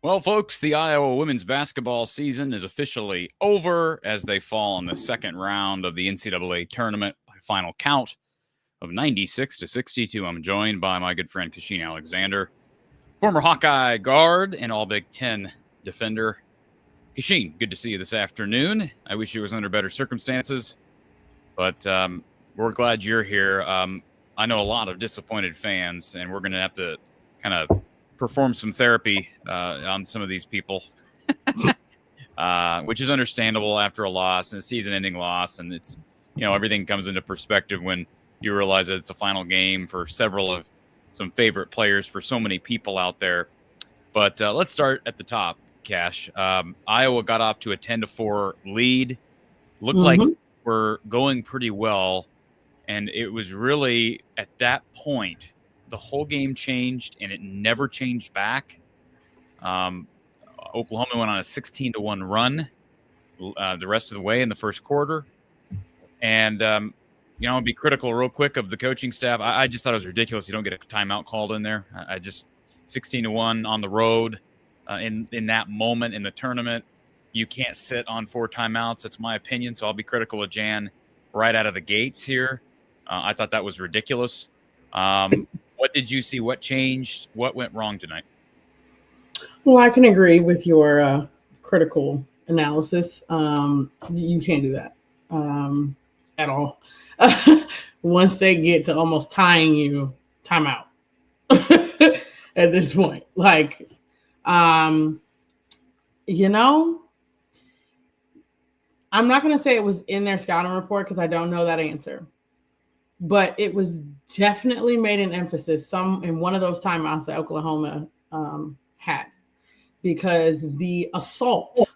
Well, folks, the Iowa women's basketball season is officially over as they fall in the second round of the NCAA tournament by final count of 96-62. I'm joined by my good friend Kachine Alexander, former Hawkeye guard and all Big Ten defender. Kachine, good to see you this afternoon. I wish it was under better circumstances, but we're glad you're here. I know a lot of disappointed fans, and we're going to have to kind of perform some therapy on some of these people, which is understandable after a loss and a season-ending loss. And it's, everything comes into perspective when you realize that it's a final game for several of some favorite players for so many people out there. But let's start at the top, Cash. Iowa got off to a 10-4 lead. Looked like we're going pretty well. And it was really at that point, the whole game changed, and it never changed back. Oklahoma went on a 16-1 run the rest of the way in the first quarter. And, I'll be critical real quick of the coaching staff. I just thought it was ridiculous you don't get a timeout called in there. I just 16-1 on the road in that moment in the tournament. You can't sit on 4 timeouts. That's my opinion, so I'll be critical of Jan right out of the gates here. I thought that was ridiculous. What did you see? What changed? What went wrong tonight? Well, I can agree with your critical analysis. You can't do that at all. Once they get to almost tying you, timeout at this point. Like, I'm not going to say it was in their scouting report because I don't know that answer. But it was definitely made an emphasis in one of those timeouts that Oklahoma had. because the assault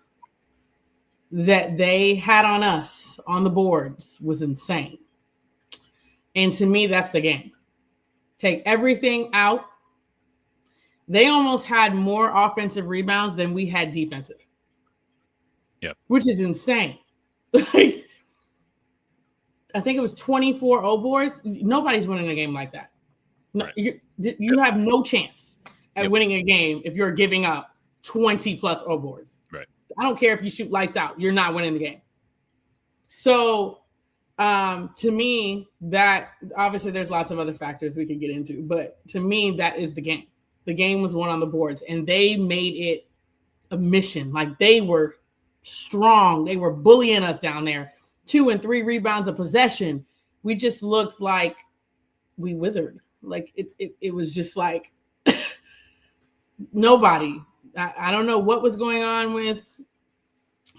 that they had on us on the boards was insane. And to me, that's the game. Take everything out. They almost had more offensive rebounds than we had defensive. Yeah. Which is insane. Like, I think it was 24 O boards. Nobody's winning a game like that. No, right. You have no chance at winning a game if you're giving up 20 plus O boards. Right. I don't care if you shoot lights out. You're not winning the game. So to me, that obviously there's lots of other factors we could get into, but to me, that is the game. The game was won on the boards, and they made it a mission. Like, they were strong. They were bullying us down there. 2 and 3 rebounds a possession. We just looked like we withered. Like, it was just like nobody. I don't know what was going on with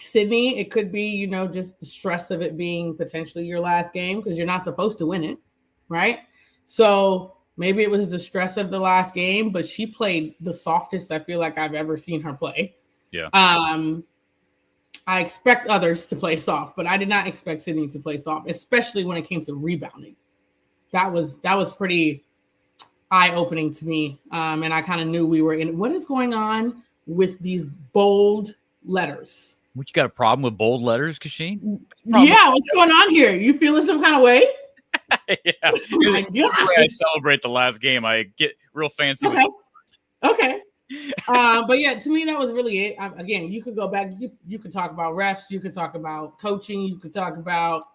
Sydney. It could be, just the stress of it being potentially your last game because you're not supposed to win it, right? So maybe it was the stress of the last game, but she played the softest I feel like I've ever seen her play. Yeah. I expect others to play soft, but I did not expect Sydney to play soft, especially when it came to rebounding. That was pretty eye-opening to me, and I kind of knew we were in. What is going on with these bold letters? What, you got a problem with bold letters, Kachine? Yeah, what's going on here? You feeling some kind of way? Yeah. I celebrate the last game. I get real fancy. Okay. But yeah, to me, that was really it. Again, you could go back. You could talk about refs. You could talk about coaching. You could talk about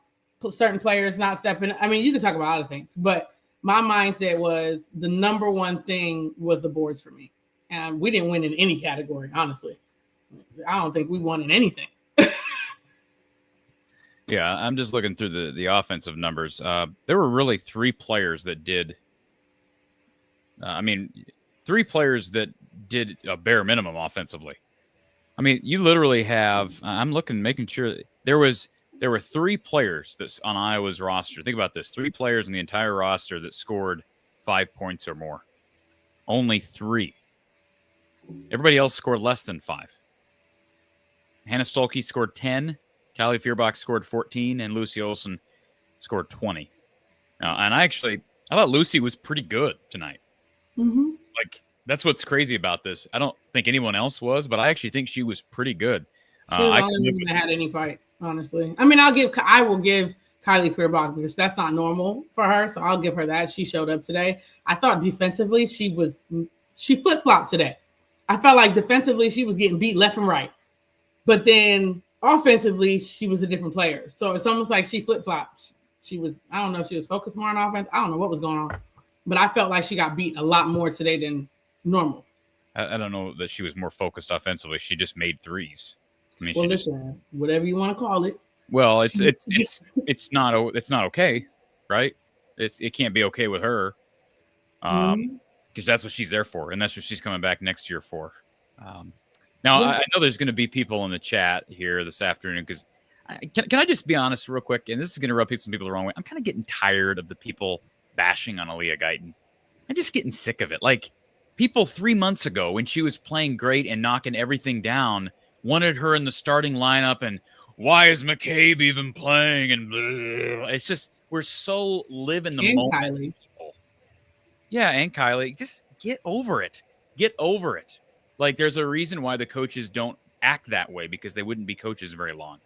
certain players not stepping. I mean, you could talk about other things. But my mindset was the number one thing was the boards for me. And we didn't win in any category, honestly. I don't think we won in anything. Yeah, I'm just looking through the offensive numbers. There were really 3 players that did. 3 players that did a bare minimum offensively. I mean, you literally have. I'm looking, making sure there were 3 players that's on Iowa's roster. Think about this: 3 players in the entire roster that scored 5 points or more. Only 3. Everybody else scored less than 5. Hannah Stolke scored 10. Kylie Feuerbach scored 14, and Lucy Olsen scored 20. And I thought Lucy was pretty good tonight. Mm-hmm. Like, that's what's crazy about this. I don't think anyone else was, but I actually think she was pretty good. She was the only one that had any fight, honestly. I mean, I will give Kylie Feuerbach because that's not normal for her, so I'll give her that. She showed up today. I thought defensively she flip-flopped today. I felt like defensively she was getting beat left and right. But then offensively, she was a different player. So it's almost like she flip-flopped. I don't know if she was focused more on offense. I don't know what was going on. But I felt like she got beat a lot more today than normal. I don't know that she was more focused offensively. She just made threes. I mean, whatever you want to call it. Well, it's not okay, right? It can't be okay with her, because that's what she's there for, and that's what she's coming back next year for. Now, I know there's going to be people in the chat here this afternoon because can I just be honest real quick? And this is going to rub some people the wrong way. I'm kind of getting tired of the people bashing on Aaliyah Guyton. I'm just getting sick of it. Like, people 3 months ago when she was playing great and knocking everything down wanted her in the starting lineup, and why is McCabe even playing? And blah. It's just, we're so living the moment. Kylie. People. Yeah, and Kylie. Just get over it. Get over it. Like, there's a reason why the coaches don't act that way, because they wouldn't be coaches very long.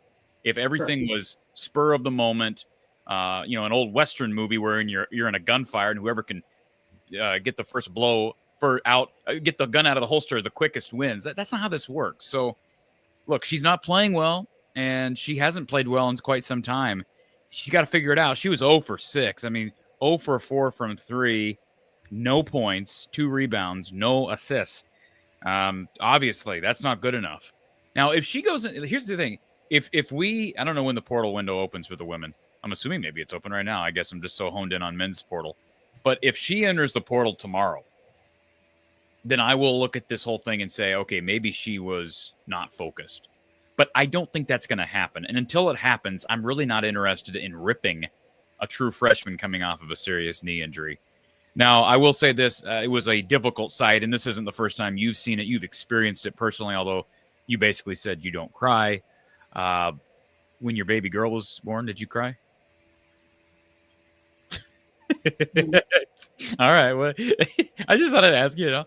If everything was spur of the moment, an old Western movie where you're in a gunfire and whoever can get the first blow get the gun out of the holster the quickest wins. That's not how this works. So, look, she's not playing well, and she hasn't played well in quite some time. She's got to figure it out. She was 0 for 6. I mean, 0 for 4 from 3, no points, 2 rebounds, no assists. Obviously, that's not good enough. Now, if she goes, here's the thing: if I don't know when the portal window opens for the women. I'm assuming maybe it's open right now. I guess I'm just so honed in on men's portal. But if she enters the portal tomorrow, then I will look at this whole thing and say, okay, maybe she was not focused. But I don't think that's going to happen. And until it happens, I'm really not interested in ripping a true freshman coming off of a serious knee injury. Now, I will say this. It was a difficult sight, and this isn't the first time you've seen it. You've experienced it personally, although you basically said you don't cry. When your baby girl was born, did you cry? All right. Well, I just thought I'd ask you.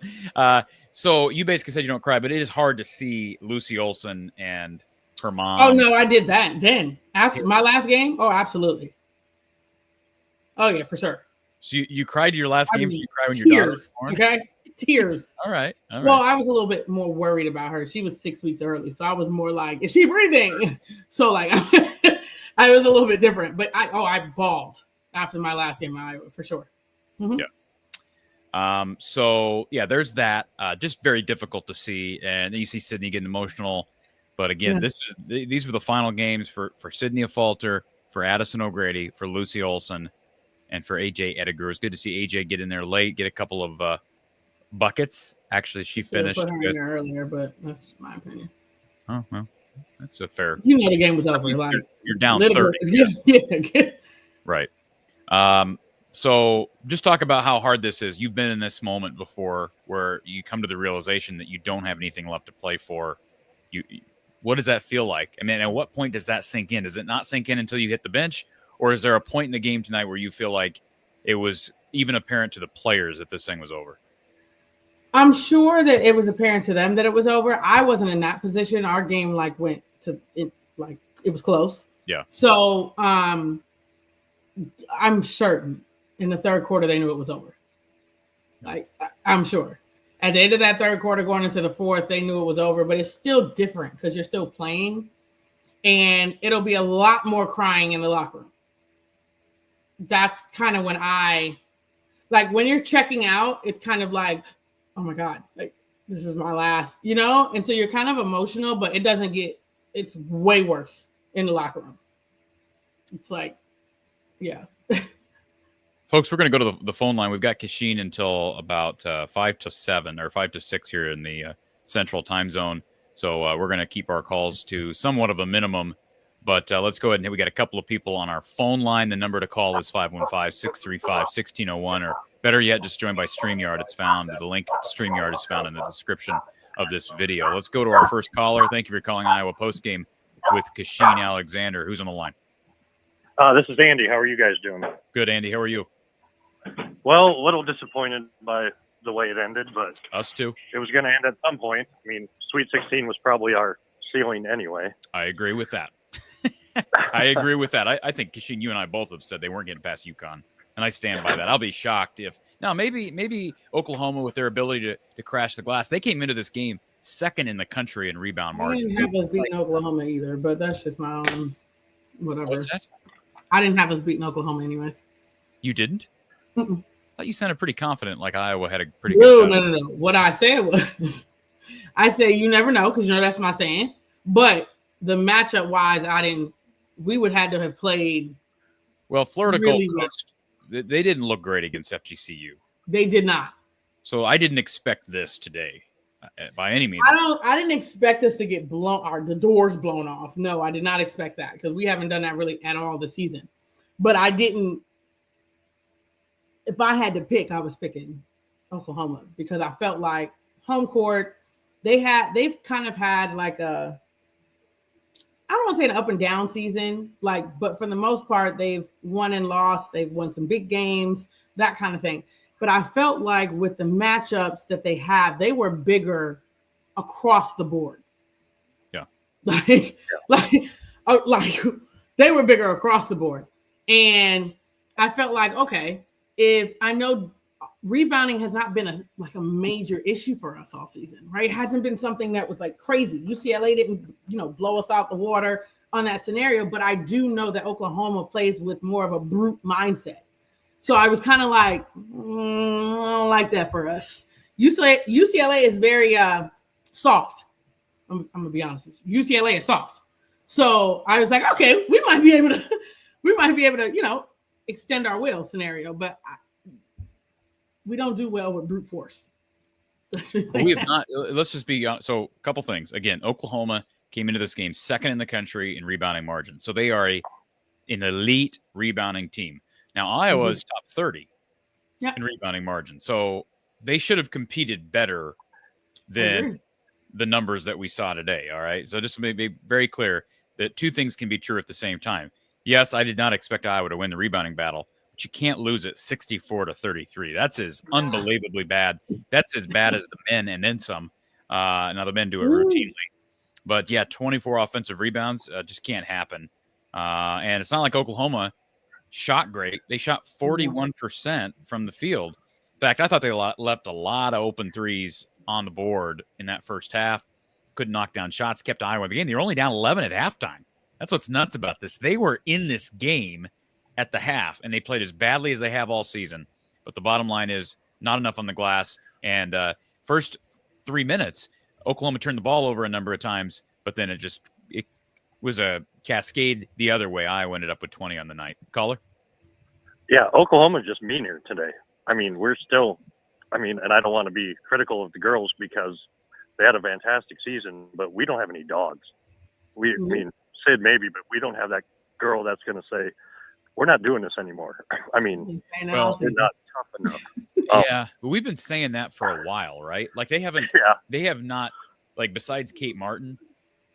So you basically said you don't cry, but it is hard to see Lucy Olson and her mom. Oh no, I did that then after my last game. Oh, absolutely. Oh yeah, for sure. So you cried your last game. So you cried when your daughter was born. Okay, tears. All right. Well, I was a little bit more worried about her. She was 6 weeks early, so I was more like, "Is she breathing?" So like, I was a little bit different. But I bawled after my last game in Iowa for sure. Mm-hmm. Yeah. So yeah, there's that. Just very difficult to see, and then you see Sydney getting emotional. But again, these were the final games for Sydney Falter, for Addison O'Grady, for Lucy Olson, and for AJ Ediger. It was good to see AJ get in there late, get a couple of buckets. Actually, she finished put her in there earlier, but that's my opinion. Oh well, that's a fair. You know the game was over. Like you're down 30. Yeah. Right. So just talk about how hard this is. You've been in this moment before where you come to the realization that you don't have anything left to play for. What does that feel like? I mean, at what point does that sink in? Does it not sink in until you hit the bench? Or is there a point in the game tonight where you feel like it was even apparent to the players that this thing was over? I'm sure that it was apparent to them that it was over. I wasn't in that position. Our game went to it, it was close. Yeah. So I'm certain in the third quarter they knew it was over. I'm sure. At the end of that third quarter, going into the fourth, they knew it was over. But it's still different because you're still playing, and it'll be a lot more crying in the locker room. That's kind of when when you're checking out, it's kind of like, oh my God, this is my last, and so you're kind of emotional, but it's way worse in the locker room. It's like, yeah. Folks, we're going to go to the phone line. We've got Kachine until about 5 to 7 or 5 to 6 here in the central time zone. So we're going to keep our calls to somewhat of a minimum. But let's go ahead and we got a couple of people on our phone line. The number to call is 515-635-1601, or better yet, just join by StreamYard. The link to StreamYard is found in the description of this video. Let's go to our first caller. Thank you for calling Iowa Postgame with Kachine Alexander. Who's on the line? This is Andy. How are you guys doing? Good, Andy. How are you? Well, a little disappointed by the way it ended, but us too. It was going to end at some point. I mean, Sweet 16 was probably our ceiling anyway. I agree with that. I agree with that. I think, Kachine, you and I both have said they weren't getting past UConn, and I stand by that. I'll be shocked if maybe Oklahoma, with their ability to crash the glass, they came into this game second in the country in rebound margins. I didn't have us beating Oklahoma either, but that's just my own whatever. What's that? I didn't have us beating Oklahoma anyways. You didn't? Mm-mm. I thought you sounded pretty confident, like Iowa had a pretty good shot. No. What I said was, I said you never know, because that's my saying. But the matchup wise, we would have to have played. Well, Florida really Gulf Coast, they didn't look great against FGCU. They did not. So I didn't expect this today, by any means. I didn't expect us to get the doors blown off. No, I did not expect that, because we haven't done that really at all this season. But I didn't. If I had to pick, I was picking Oklahoma, because I felt like home court, they've kind of had like a, I don't want to say an up and down season, but for the most part, they've won and lost. They've won some big games, that kind of thing. But I felt like with the matchups that they have, they were bigger across the board. Yeah. Like they were bigger across the board. And I felt like, okay, if I know rebounding has not been a major issue for us all season, right? It hasn't been something that was crazy. UCLA didn't, blow us out the water on that scenario, but I do know that Oklahoma plays with more of a brute mindset. So I was kind of like, I don't like that for us. UCLA is very soft. I'm gonna be honest with you. UCLA is soft. So I was like, okay, we might be able to, extend our will scenario, but we don't do well with brute force. We have not. Let's just be honest. So, a couple things. Again, Oklahoma came into this game second in the country in rebounding margin, so they are an elite rebounding team. Now, Iowa is top 30. Yeah. in rebounding margin. So they should have competed better than the numbers that we saw today. All right. So just to be very clear that two things can be true at the same time. Yes, I did not expect Iowa to win the rebounding battle, but you can't lose it 64-33. That's as unbelievably bad. That's as bad as the men and then some. Now the men do it routinely. But yeah, 24 offensive rebounds just can't happen. And it's not like Oklahoma shot great. They shot 41% from the field. In fact, I thought they left a lot of open threes on the board in that first half. Couldn't knock down shots, kept Iowa in the game. They were only down 11 at halftime. That's what's nuts about this. They were in this game at the half, and they played as badly as they have all season. But the bottom line is not enough on the glass. And first 3 minutes, Oklahoma turned the ball over a number of times, but then it was a cascade the other way. Iowa ended up with 20 on the night. Caller? Yeah, Oklahoma's just meaner today. I mean, and I don't want to be critical of the girls because they had a fantastic season, but we don't have any dogs. I mean, Sid maybe, but we don't have that girl that's going to say, we're not doing this anymore. I mean, they're not tough enough. Yeah, but we've been saying that for a while, right? Like they have not, like besides Kate Martin,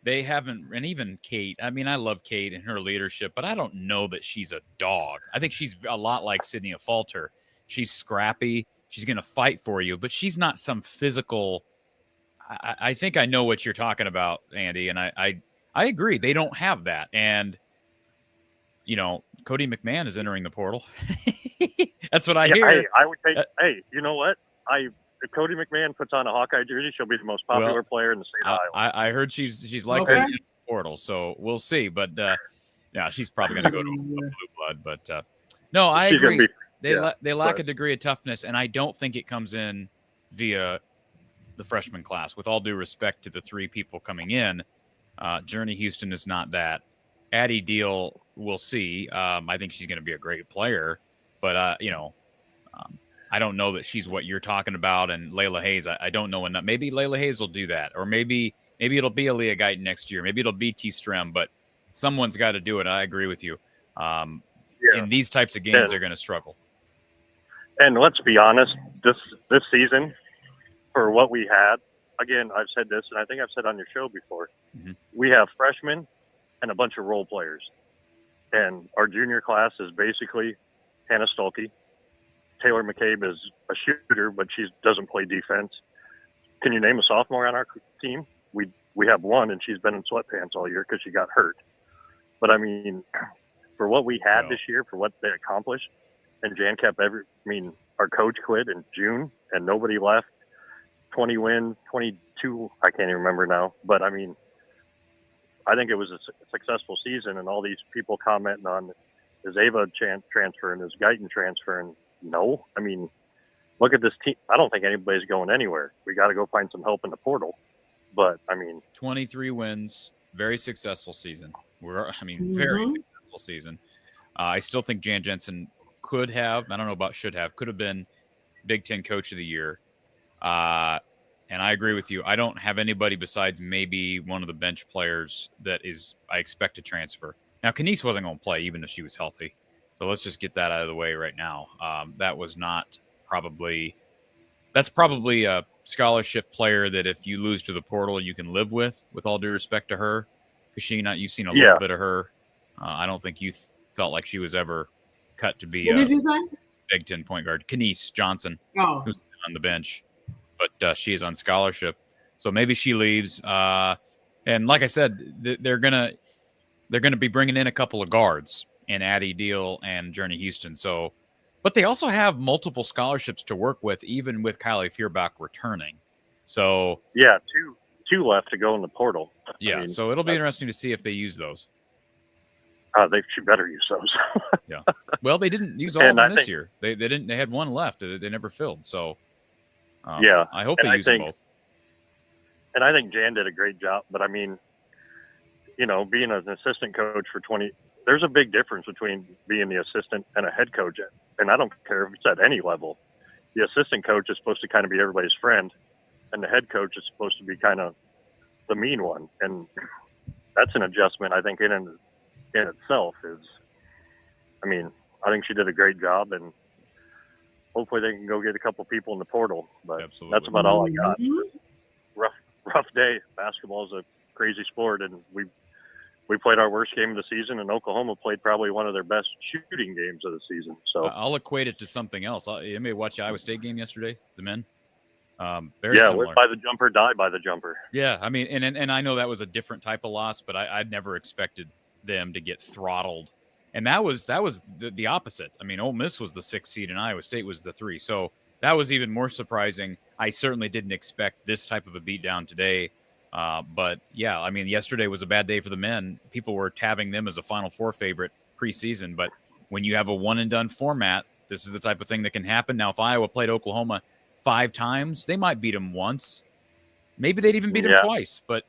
they haven't, and even Kate, I mean, I love Kate and her leadership, but I don't know that she's a dog. I think she's a lot like Sydney Falter. She's scrappy. She's going to fight for you, but she's not some physical. I think I know what you're talking about, Andy, and I agree. They don't have that. And, Cody McMahon is entering the portal. That's what I hear. Hey, I would say, you know what? If Cody McMahon puts on a Hawkeye jersey, she'll be the most popular player in the state of Iowa. I heard she's likely to enter the portal, so we'll see. But she's probably going to go to a blue blood. But no, I agree. They lack a degree of toughness, and I don't think it comes in via the freshman class. With all due respect to the three people coming in, Journey Houston is not that. Addie Deal, we'll see. I think she's going to be a great player, but I don't know that she's what you're talking about. And Layla Hayes, I don't know enough. Maybe Layla Hayes will do that, or maybe it'll be Aaliyah Guyton next year. Maybe it'll be T. Strem, but someone's got to do it. I agree with you. In these types of games, they're going to struggle. And let's be honest, this season, for what we had, again, I've said this, and I think I've said on your show before, we have freshmen and a bunch of role players. And our junior class is basically Hannah Stolke. Taylor McCabe is a shooter, but she doesn't play defense. Can you name a sophomore on our team? We have one, and she's been in sweatpants all year because she got hurt. But, I mean, for what we had this year, for what they accomplished, and Jan kept our coach quit in June, and nobody left. 20 wins, 22, I can't even remember now. But, I mean, I think it was a successful season, and all these people commenting on, is Ava transferring, is Guyton transferring? No. I mean, look at this team. I don't think anybody's going anywhere. We got to go find some help in the portal. But, I mean. 23 wins, very successful season. Very successful season. I still think Jan Jensen could have been Big Ten Coach of the Year. And I agree with you. I don't have anybody besides maybe one of the bench players that I expect to transfer. Now, Kanice wasn't going to play even if she was healthy. So let's just get that out of the way right now. That's probably a scholarship player that if you lose to the portal, you can live with all due respect to her. Kachine, you've seen a little bit of her. I don't think you felt like she was ever cut to be a Big Ten point guard. Kanice Johnson, who's on the bench, but she is on scholarship. So maybe she leaves. And like I said, they're gonna be bringing in a couple of guards in Addie Deal and Journey Houston. So, but they also have multiple scholarships to work with, even with Kylie Feuerbach returning. So yeah, two left to go in the portal. Yeah, so it'll be interesting to see if they use those. She better use those. Yeah. Well, they didn't use all of them this year. They didn't. They had one left. They never filled. So I hope they use them both. And I think Jan did a great job. But I mean, being an assistant coach for 20, there's a big difference between being the assistant and a head coach. And I don't care if it's at any level. The assistant coach is supposed to kind of be everybody's friend, and the head coach is supposed to be kind of the mean one. And that's an adjustment, I think, in itself is, I think she did a great job. And hopefully they can go get a couple people in the portal. But Absolutely. that's about all I got. Mhm. Rough day. Basketball is a crazy sport, and we played our worst game of the season, and Oklahoma played probably one of their best shooting games of the season. So I'll equate it to something else. Anybody watch the Iowa State game yesterday? The men? Very yeah, similar. live by the jumper, die by the jumper. Yeah, I mean, and I know that was a different type of loss, but I'd never expected them to get throttled. And that was the opposite. I mean, Ole Miss was the 6th seed and Iowa State was the 3. So that was even more surprising. I certainly didn't expect this type of a beatdown today. But yeah, I mean, yesterday was a bad day for the men. People were tabbing them as a Final Four favorite preseason. But when you have a one and done format, this is the type of thing that can happen. Now, if Iowa played Oklahoma 5 times, they might beat them once. Maybe they'd even beat them twice. But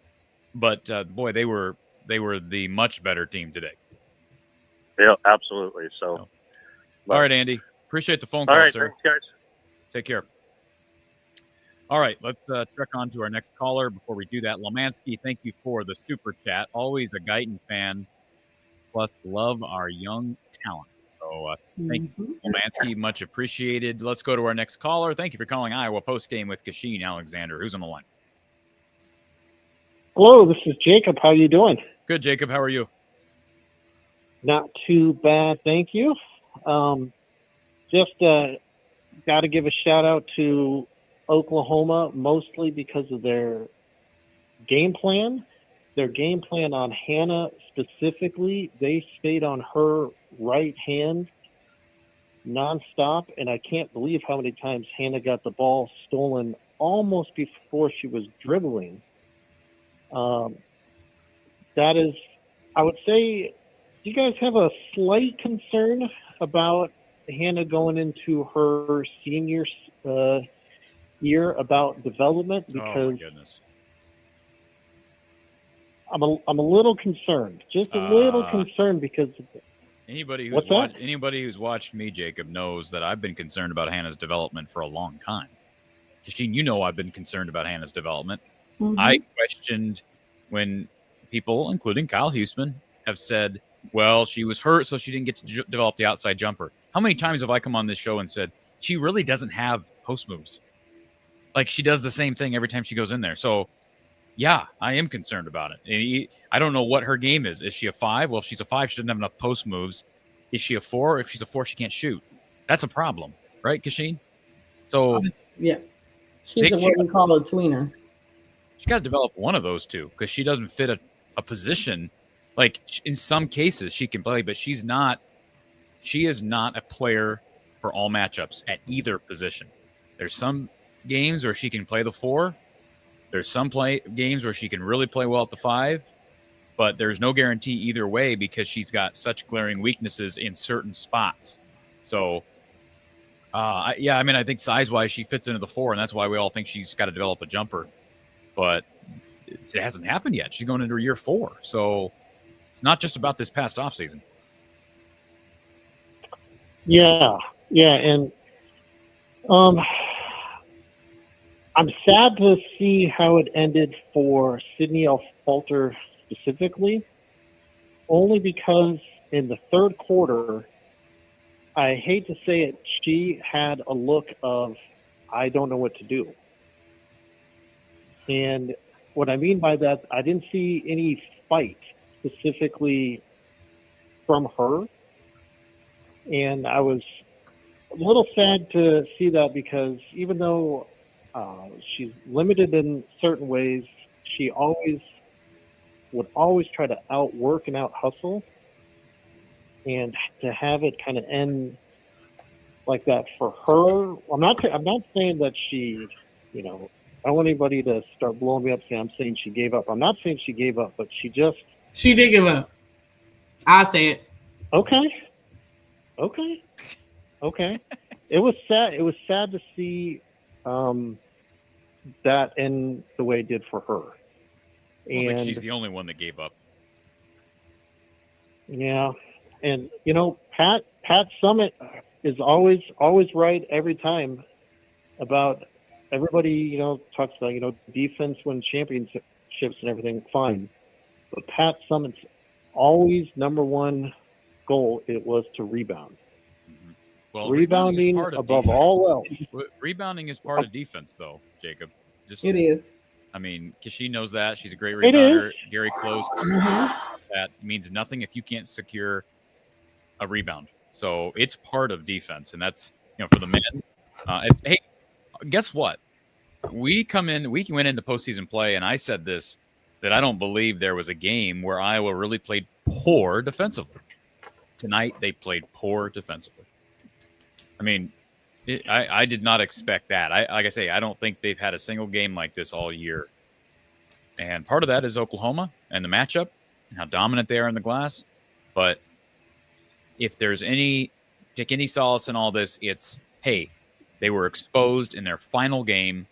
boy, they were the much better team today. Yeah, absolutely. So, all right, Andy. Appreciate the phone call, all right, sir. thanks, guys. Take care. All right, let's trek on to our next caller. Before we do that, Lemansky, thank you for the super chat. Always a Guyton fan, plus love our young talent. So thank you, Lemansky, much appreciated. Let's go to our next caller. Thank you for calling Iowa Postgame with Kachine Alexander. Who's on the line? Hello, this is Jacob. How are you doing? Good, Jacob. How are you? Not too bad, thank you. Just got to give a shout out to Oklahoma, mostly because of their game plan. Their game plan on Hannah specifically, they stayed on her right hand nonstop, and I can't believe how many times Hannah got the ball stolen almost before she was dribbling. That is, I would say, do you guys have a slight concern about Hannah going into her senior year about development? Because oh my goodness. I'm a little concerned, just a little concerned because anybody who's watched me, Jacob, knows that I've been concerned about Hannah's development for a long time. Kachine, you know I've been concerned about Hannah's development. Mm-hmm. I questioned when people, including Kyle Huseman, have said, well, she was hurt, so she didn't get to develop the outside jumper. How many times have I come on this show and said, she really doesn't have post moves? Like, she does the same thing every time she goes in there. So, yeah, I am concerned about it. I don't know what her game is. Is she a 5? Well, if she's a 5, she doesn't have enough post moves. Is she a 4? If she's a 4, she can't shoot. That's a problem, right, Kachine? So, yes. She's what we call a tweener. She's got to develop one of those two because she doesn't fit a position. Like, in some cases, she can play, but she is not a player for all matchups at either position. There's some games where she can play the 4. There's some games where she can really play well at the 5, but there's no guarantee either way because she's got such glaring weaknesses in certain spots. So, I think size-wise she fits into the 4, and that's why we all think she's got to develop a jumper. But it hasn't happened yet. She's going into year 4, so it's not just about this past offseason. Yeah, and I'm sad to see how it ended for Sydney Falter specifically, only because in the third quarter, I hate to say it, she had a look of, I don't know what to do. And what I mean by that, I didn't see any fight specifically from her. And I was a little sad to see that because even though she's limited in certain ways, she would always try to outwork and out hustle. And to have it kind of end like that for her, I'm not saying that she, I don't want anybody to start blowing me up saying I'm saying she gave up. I'm not saying she gave up, but she did give up. I say it. Okay. It was sad. It was sad to see that end the way it did for her. I don't think she's the only one that gave up. Yeah. And, Pat Summitt is always right every time about everybody, talks about, defense wins championships and everything, fine. But Pat Summitt's always number one goal, it was to rebound. Mm-hmm. Well, rebounding above all else. Rebounding is part of defense, though, Jacob. It is. I mean, Kachine knows that. She's a great rebounder. Gary Close. Mm-hmm. That means nothing if you can't secure a rebound. So it's part of defense, and that's for the men. Hey, guess what? We went into postseason play, and I said this, that I don't believe there was a game where Iowa really played poor defensively. Tonight, they played poor defensively. I mean, I did not expect that. Like I say, I don't think they've had a single game like this all year. And part of that is Oklahoma and the matchup and how dominant they are in the glass. But if there's any solace in all this, it's, hey, they were exposed in their final game.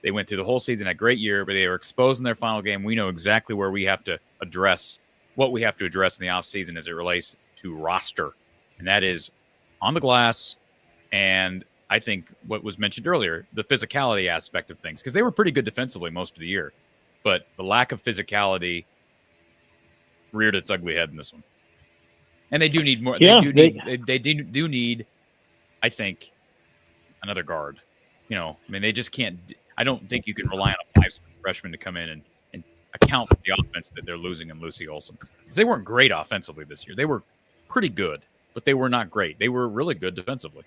They went through the whole season, a great year, but they were exposed in their final game. We know exactly where we have to address what we have to address in the offseason as it relates to roster. And that is on the glass. And I think what was mentioned earlier, the physicality aspect of things, because they were pretty good defensively most of the year. But the lack of physicality reared its ugly head in this one. And they do need more. Yeah, they do need, I think, another guard. I mean, they just can't. I don't think you can rely on a 5 freshman to come in and account for the offense that they're losing in Lucy Olson. Because they weren't great offensively this year. They were pretty good, but they were not great. They were really good defensively.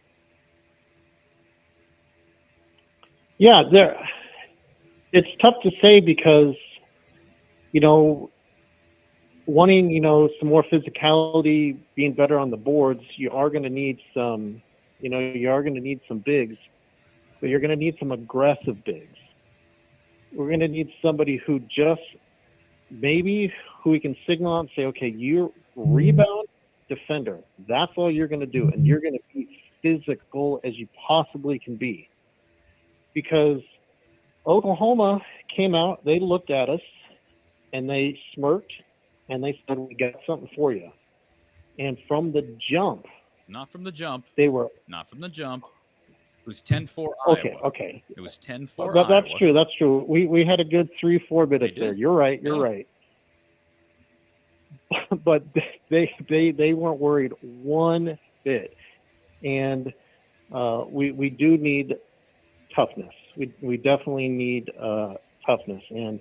Yeah, it's tough to say because, wanting, some more physicality, being better on the boards, you are going to need some, bigs, but you're going to need some aggressive bigs. We're going to need somebody who we can signal out and say, okay, you're rebound defender. That's all you're going to do. And you're going to be physical as you possibly can be. Because Oklahoma came out, they looked at us, and they smirked, and they said, we got something for you. And from the jump. Not from the jump. They were. Not from the jump. It was 10-4 Iowa. Okay. It was 10-4 Iowa. That's true. We had a good 3-4 minutes there. You're right. Right. But they weren't worried one bit. And we do need toughness. We definitely need toughness. And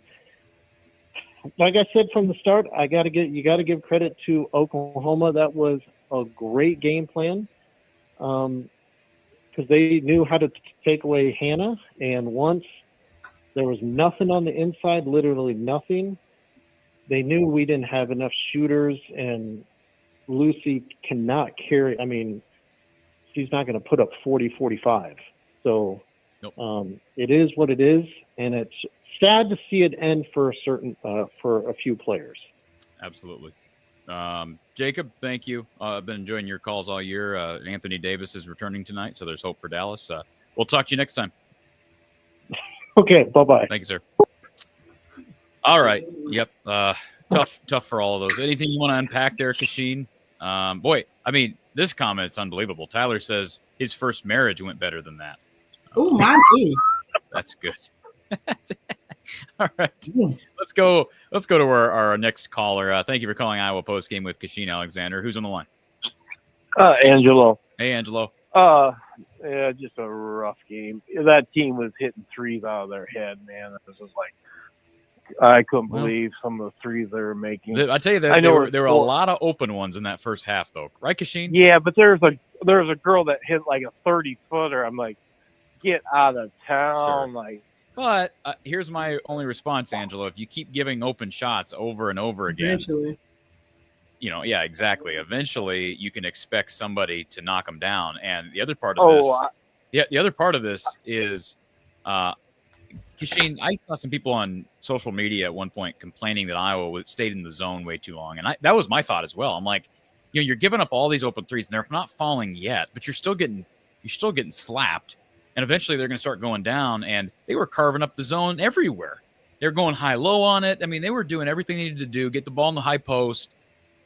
like I said from the start, you got to give credit to Oklahoma. That was a great game plan because they knew how to take away Hannah. And once there was nothing on the inside, literally nothing, they knew we didn't have enough shooters, and Lucy cannot carry. I mean, she's not going to put up 40, 45. So it is what it is, and it's sad to see it end for a few players. Absolutely. Jacob, thank you. I've been enjoying your calls all year. Anthony Davis is returning tonight, so there's hope for Dallas. We'll talk to you next time. Okay, bye-bye. Thank you, sir. All right. Yep. Tough for all of those. Anything you want to unpack there, Kachine? Boy, I mean, this comment's unbelievable. Tyler says his first marriage went better than that. Oh, mine too. That's good. All right. Let's go to our next caller. Thank you for calling Iowa Postgame with Kachine Alexander. Who's on the line? Angelo. Hey, Angelo. Yeah, just a rough game. That team was hitting threes out of their head, man. It was just like, I couldn't believe some of the threes they were making. I tell you that there were a lot of open ones in that first half, though. Right, Kachine? Yeah, but there's a girl that hit like a 30-footer. I'm like, get out of town. Sure. Like, but here's my only response, Angelo. If you keep giving open shots over and over again, Eventually. Yeah, exactly. Eventually, you can expect somebody to knock them down. And the other part of the other part of this is, Kachine, I saw some people on social media at one point complaining that Iowa stayed in the zone way too long, and that was my thought as well. I'm like, you're giving up all these open threes, and they're not falling yet, but you're still getting slapped. And eventually they're going to start going down, and they were carving up the zone everywhere. They're going high-low on it. I mean, they were doing everything they needed to do, get the ball in the high post.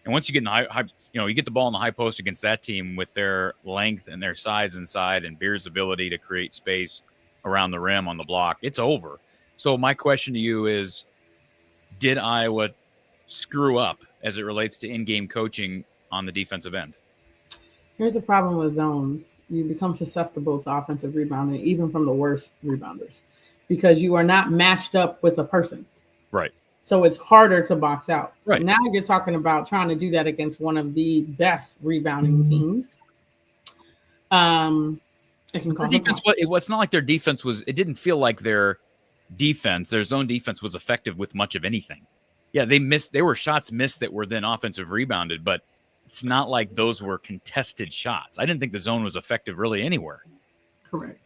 And once you get in the you get the ball in the high post against that team with their length and their size inside and Beer's ability to create space around the rim on the block, it's over. So my question to you is, did Iowa screw up as it relates to in-game coaching on the defensive end? Here's the problem with zones. You become susceptible to offensive rebounding, even from the worst rebounders, because you are not matched up with a person. Right. So it's harder to box out. Right. So now you're talking about trying to do that against one of the best rebounding teams. It can cause defense. It's not like their defense was. It didn't feel like their zone defense was effective with much of anything. Yeah, they missed. There were shots missed that were then offensive rebounded, but it's not like those were contested shots. I didn't think the zone was effective really anywhere. Correct.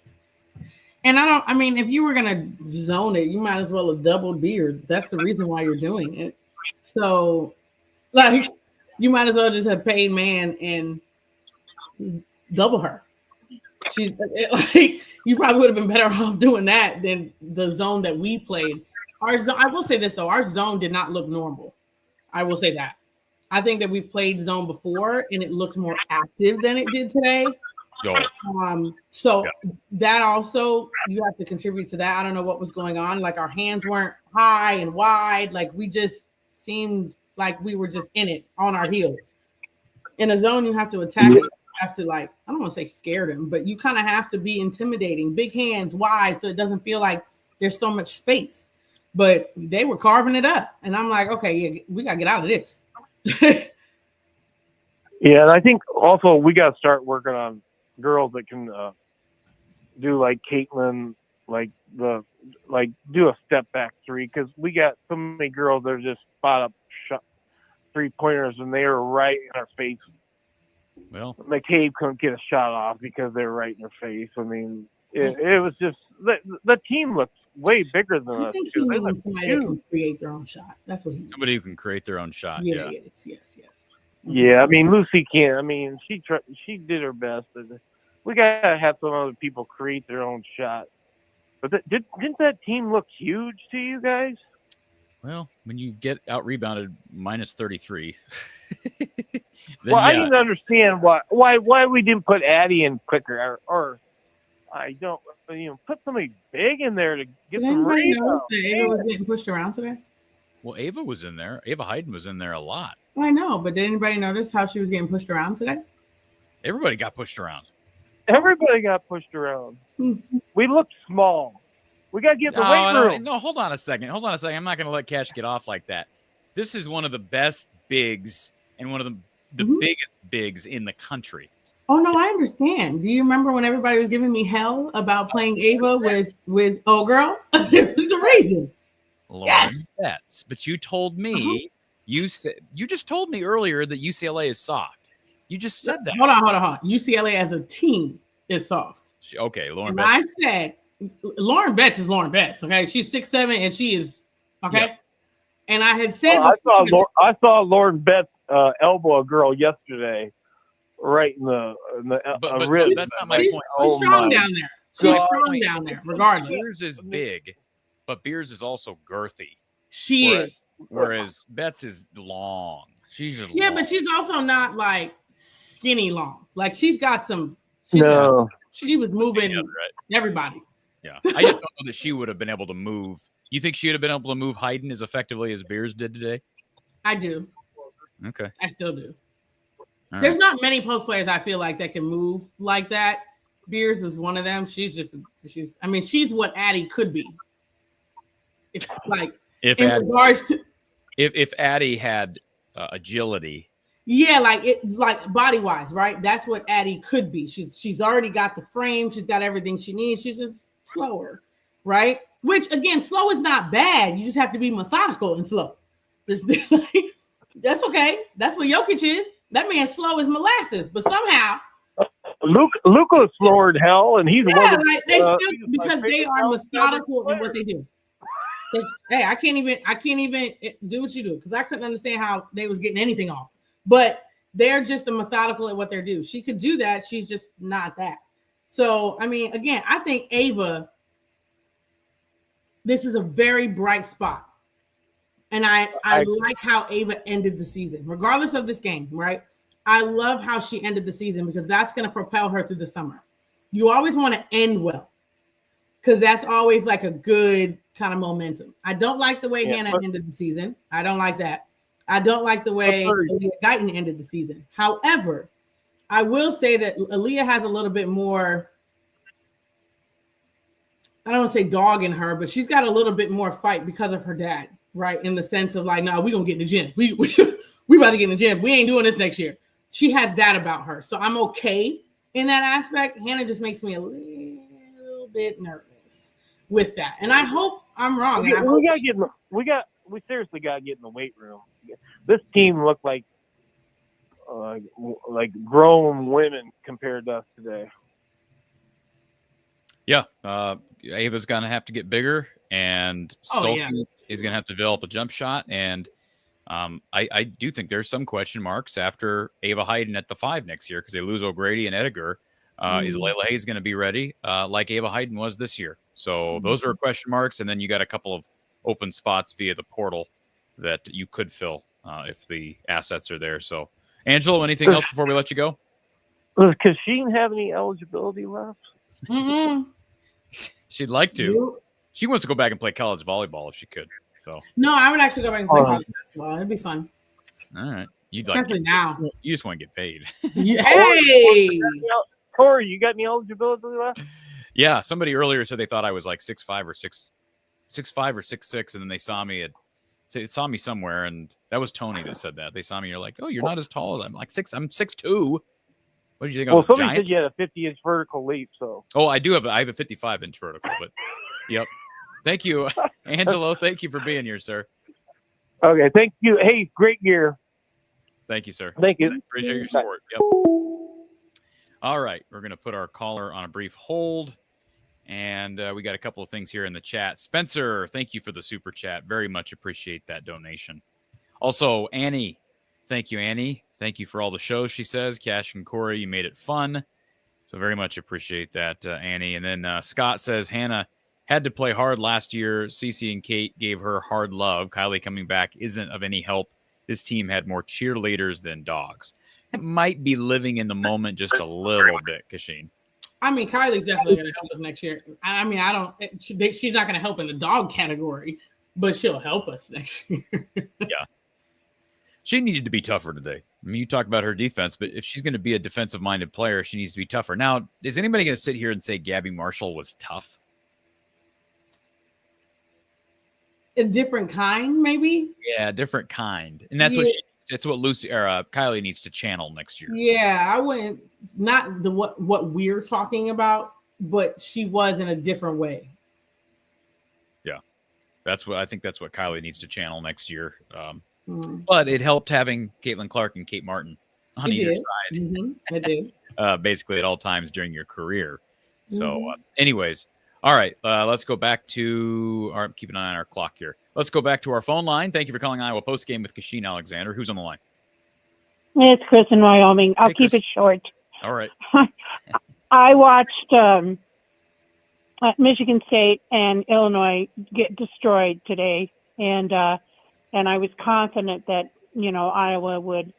And I mean, if you were going to zone it, you might as well have doubled Beers. That's the reason why you're doing it. So, like, you might as well just have paid man and double her. She's like, you probably would have been better off doing that than the zone that we played. I will say this, though. Our zone did not look normal. I will say that. I think that we played zone before, and it looked more active than it did today. That also, you have to contribute to that. I don't know what was going on. Like, our hands weren't high and wide. Like, we just seemed like we were just in it on our heels. In a zone, you have to attack it. You have to, like, I don't want to say scare them, but you kind of have to be intimidating. Big hands, wide, so it doesn't feel like there's so much space. But they were carving it up. And I'm like, okay, yeah, we got to get out of this. Yeah, and I think also we got to start working on girls that can do like Caitlin, do a step back three, because we got so many girls that are just spot up shot 3-pointers and they are right in our face. Well, McCabe couldn't get a shot off because they were right in her face. I mean, it was just the team looks way bigger than us. I think he needs somebody that can create their own shot. That's what he needs. Somebody who can create their own shot. Yes. Yeah, I mean, Lucy can't. I mean, she did her best. We gotta have some other people create their own shot. But didn't that team look huge to you guys? Well, when you get out rebounded minus 33. I didn't understand why we didn't put Addie in quicker, or I don't, put somebody big in there to get some rebounds. Ava was getting pushed around today? Well, Ava was in there. Ava Hayden was in there a lot. I know, but did anybody notice how she was getting pushed around today? Everybody got pushed around. Everybody got pushed around. We looked small. We got to get the weight room. No, hold on a second. I'm not going to let Cash get off like that. This is one of the best bigs and one of the biggest bigs in the country. Oh, no, I understand. Do you remember when everybody was giving me hell about playing Ava with old girl? There was a reason. Lauren Betts. But you told me, you just told me earlier that UCLA is soft. You just said that. Hold on. UCLA as a team is soft. Okay, Lauren Betts. I said Lauren Betts is Lauren Betts. Okay, she's 6'7" and she is okay. Yeah. And I had said I saw Lauren Betts elbow a girl yesterday, right in the ribs. That's not my point. She's strong down there. She's strong down there, regardless. Beers is big, but Beers is also girthy. She is. Whereas Betts is long. She's just long. But she's also not like skinny long. Like she's got some. She was moving everybody. Yeah, I just don't know that she would have been able to move. You think she would have been able to move Hayden as effectively as Beers did today? I do. Okay. I still do. There's not many post players I feel like that can move like that. Beers is one of them. She's what Addie could be. If Addie had agility. Yeah, like body wise, right? That's what Addie could be. She's already got the frame. She's got everything she needs. She's just slower, right? Which again, slow is not bad. You just have to be methodical and slow. That's okay. That's what Jokic is. That man's slow as molasses, but somehow Luka's slower than hell, and he's because they are methodical in what they do. Hey, I can't even do what you do because I couldn't understand how they was getting anything off. But they're just methodical at what they do. She could do that. She's just not that. So, I mean, again, I think Ava, this is a very bright spot. And I like how Ava ended the season, regardless of this game, right? I love how she ended the season because that's going to propel her through the summer. You always want to end well because that's always like a good kind of momentum. I don't like the way Hannah ended the season. I don't like that. I don't like the way Aaliyah Guyton ended the season. However, I will say that Aaliyah has a little bit more, I don't want to say dog in her, but she's got a little bit more fight because of her dad, right? In the sense of like, no, we gonna get in the gym. We about to get in the gym. We ain't doing this next year. She has that about her. So I'm okay in that aspect. Hannah just makes me a little bit nervous with that. And I hope I'm wrong. We seriously got to get in the weight room. This team looked like grown women compared to us today. Yeah. Ava's going to have to get bigger, and Stolke is going to have to develop a jump shot. And I do think there's some question marks after Ava Hayden at the 5 next year because they lose O'Grady and Edgar. Is Layla Hayes going to be ready like Ava Hayden was this year? So those are question marks. And then you got a couple of open spots via the portal that you could fill if the assets are there. So, Angelo, anything else before we let you go? Does Kachine have any eligibility left? She'd like to. She wants to go back and play college volleyball if she could. So no, I would actually go back and play college basketball. It'd be fun. All right. Especially now. You just want to get paid. Hey! Corey, you got any eligibility left? Yeah, somebody earlier said they thought I was like 6'5" or 6'5" or 6'6", and then they saw me somewhere, and that was Tony that said that. They saw me, you're like, oh, you're not as tall as I'm like 6. I'm 6'2". What did you think? I was somebody giant? said you had a 50-inch vertical leap. So I have a 55-inch vertical, but yep. Thank you, Angelo. Thank you for being here, sir. Okay, thank you. Hey, great year. Thank you, sir. Thank you. Appreciate your support. Yep. All right, we're going to put our caller on a brief hold, and we got a couple of things here in the chat. Spencer, thank you for the super chat. Very much appreciate that donation. Also, Annie, thank you, Annie. Thank you for all the shows, she says. Cash and Corey, you made it fun. So very much appreciate that, Annie. And then Scott says, Hannah had to play hard last year. Cece and Kate gave her hard love. Kylie coming back isn't of any help. This team had more cheerleaders than dogs. It might be living in the moment just a little bit, Kachine. I mean, Kylie's definitely going to help us next year. I mean, she's not going to help in the dog category, but she'll help us next year. Yeah. She needed to be tougher today. I mean, you talk about her defense, but if she's going to be a defensive-minded player, she needs to be tougher. Now, is anybody going to sit here and say Gabby Marshall was tough? A different kind, maybe? Yeah, a different kind. And that's that's what Kylie needs to channel next year. Yeah, I wouldn't, not what we're talking about, but she was in a different way. Yeah. I think that's what Kylie needs to channel next year. But it helped having Caitlin Clark and Kate Martin on either side. It did. Basically at all times during your career. So anyways, all right, let's go back to keep an eye on our clock here. Let's go back to our phone line. Thank you for calling Iowa Postgame with Kachine Alexander. Who's on the line? It's Chris in Wyoming. I'll keep it short. All right. I watched Michigan State and Illinois get destroyed today, and I was confident that Iowa would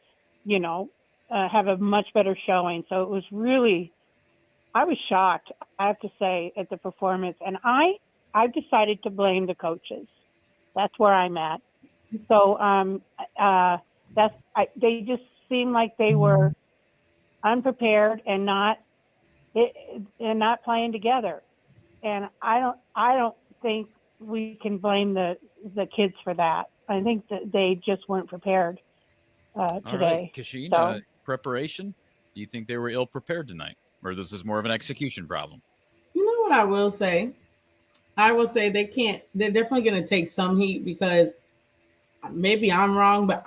have a much better showing. So it was really, I was shocked, I have to say, at the performance, and I've decided to blame the coaches. That's where I'm at. So they just seemed like they were unprepared and not playing together. And I don't think we can blame the kids for that. I think that they just weren't prepared today. All right, Kachine, preparation? Do you think they were ill prepared tonight, or this is more of an execution problem? You know what I will say? I will say they're definitely going to take some heat because maybe I'm wrong, but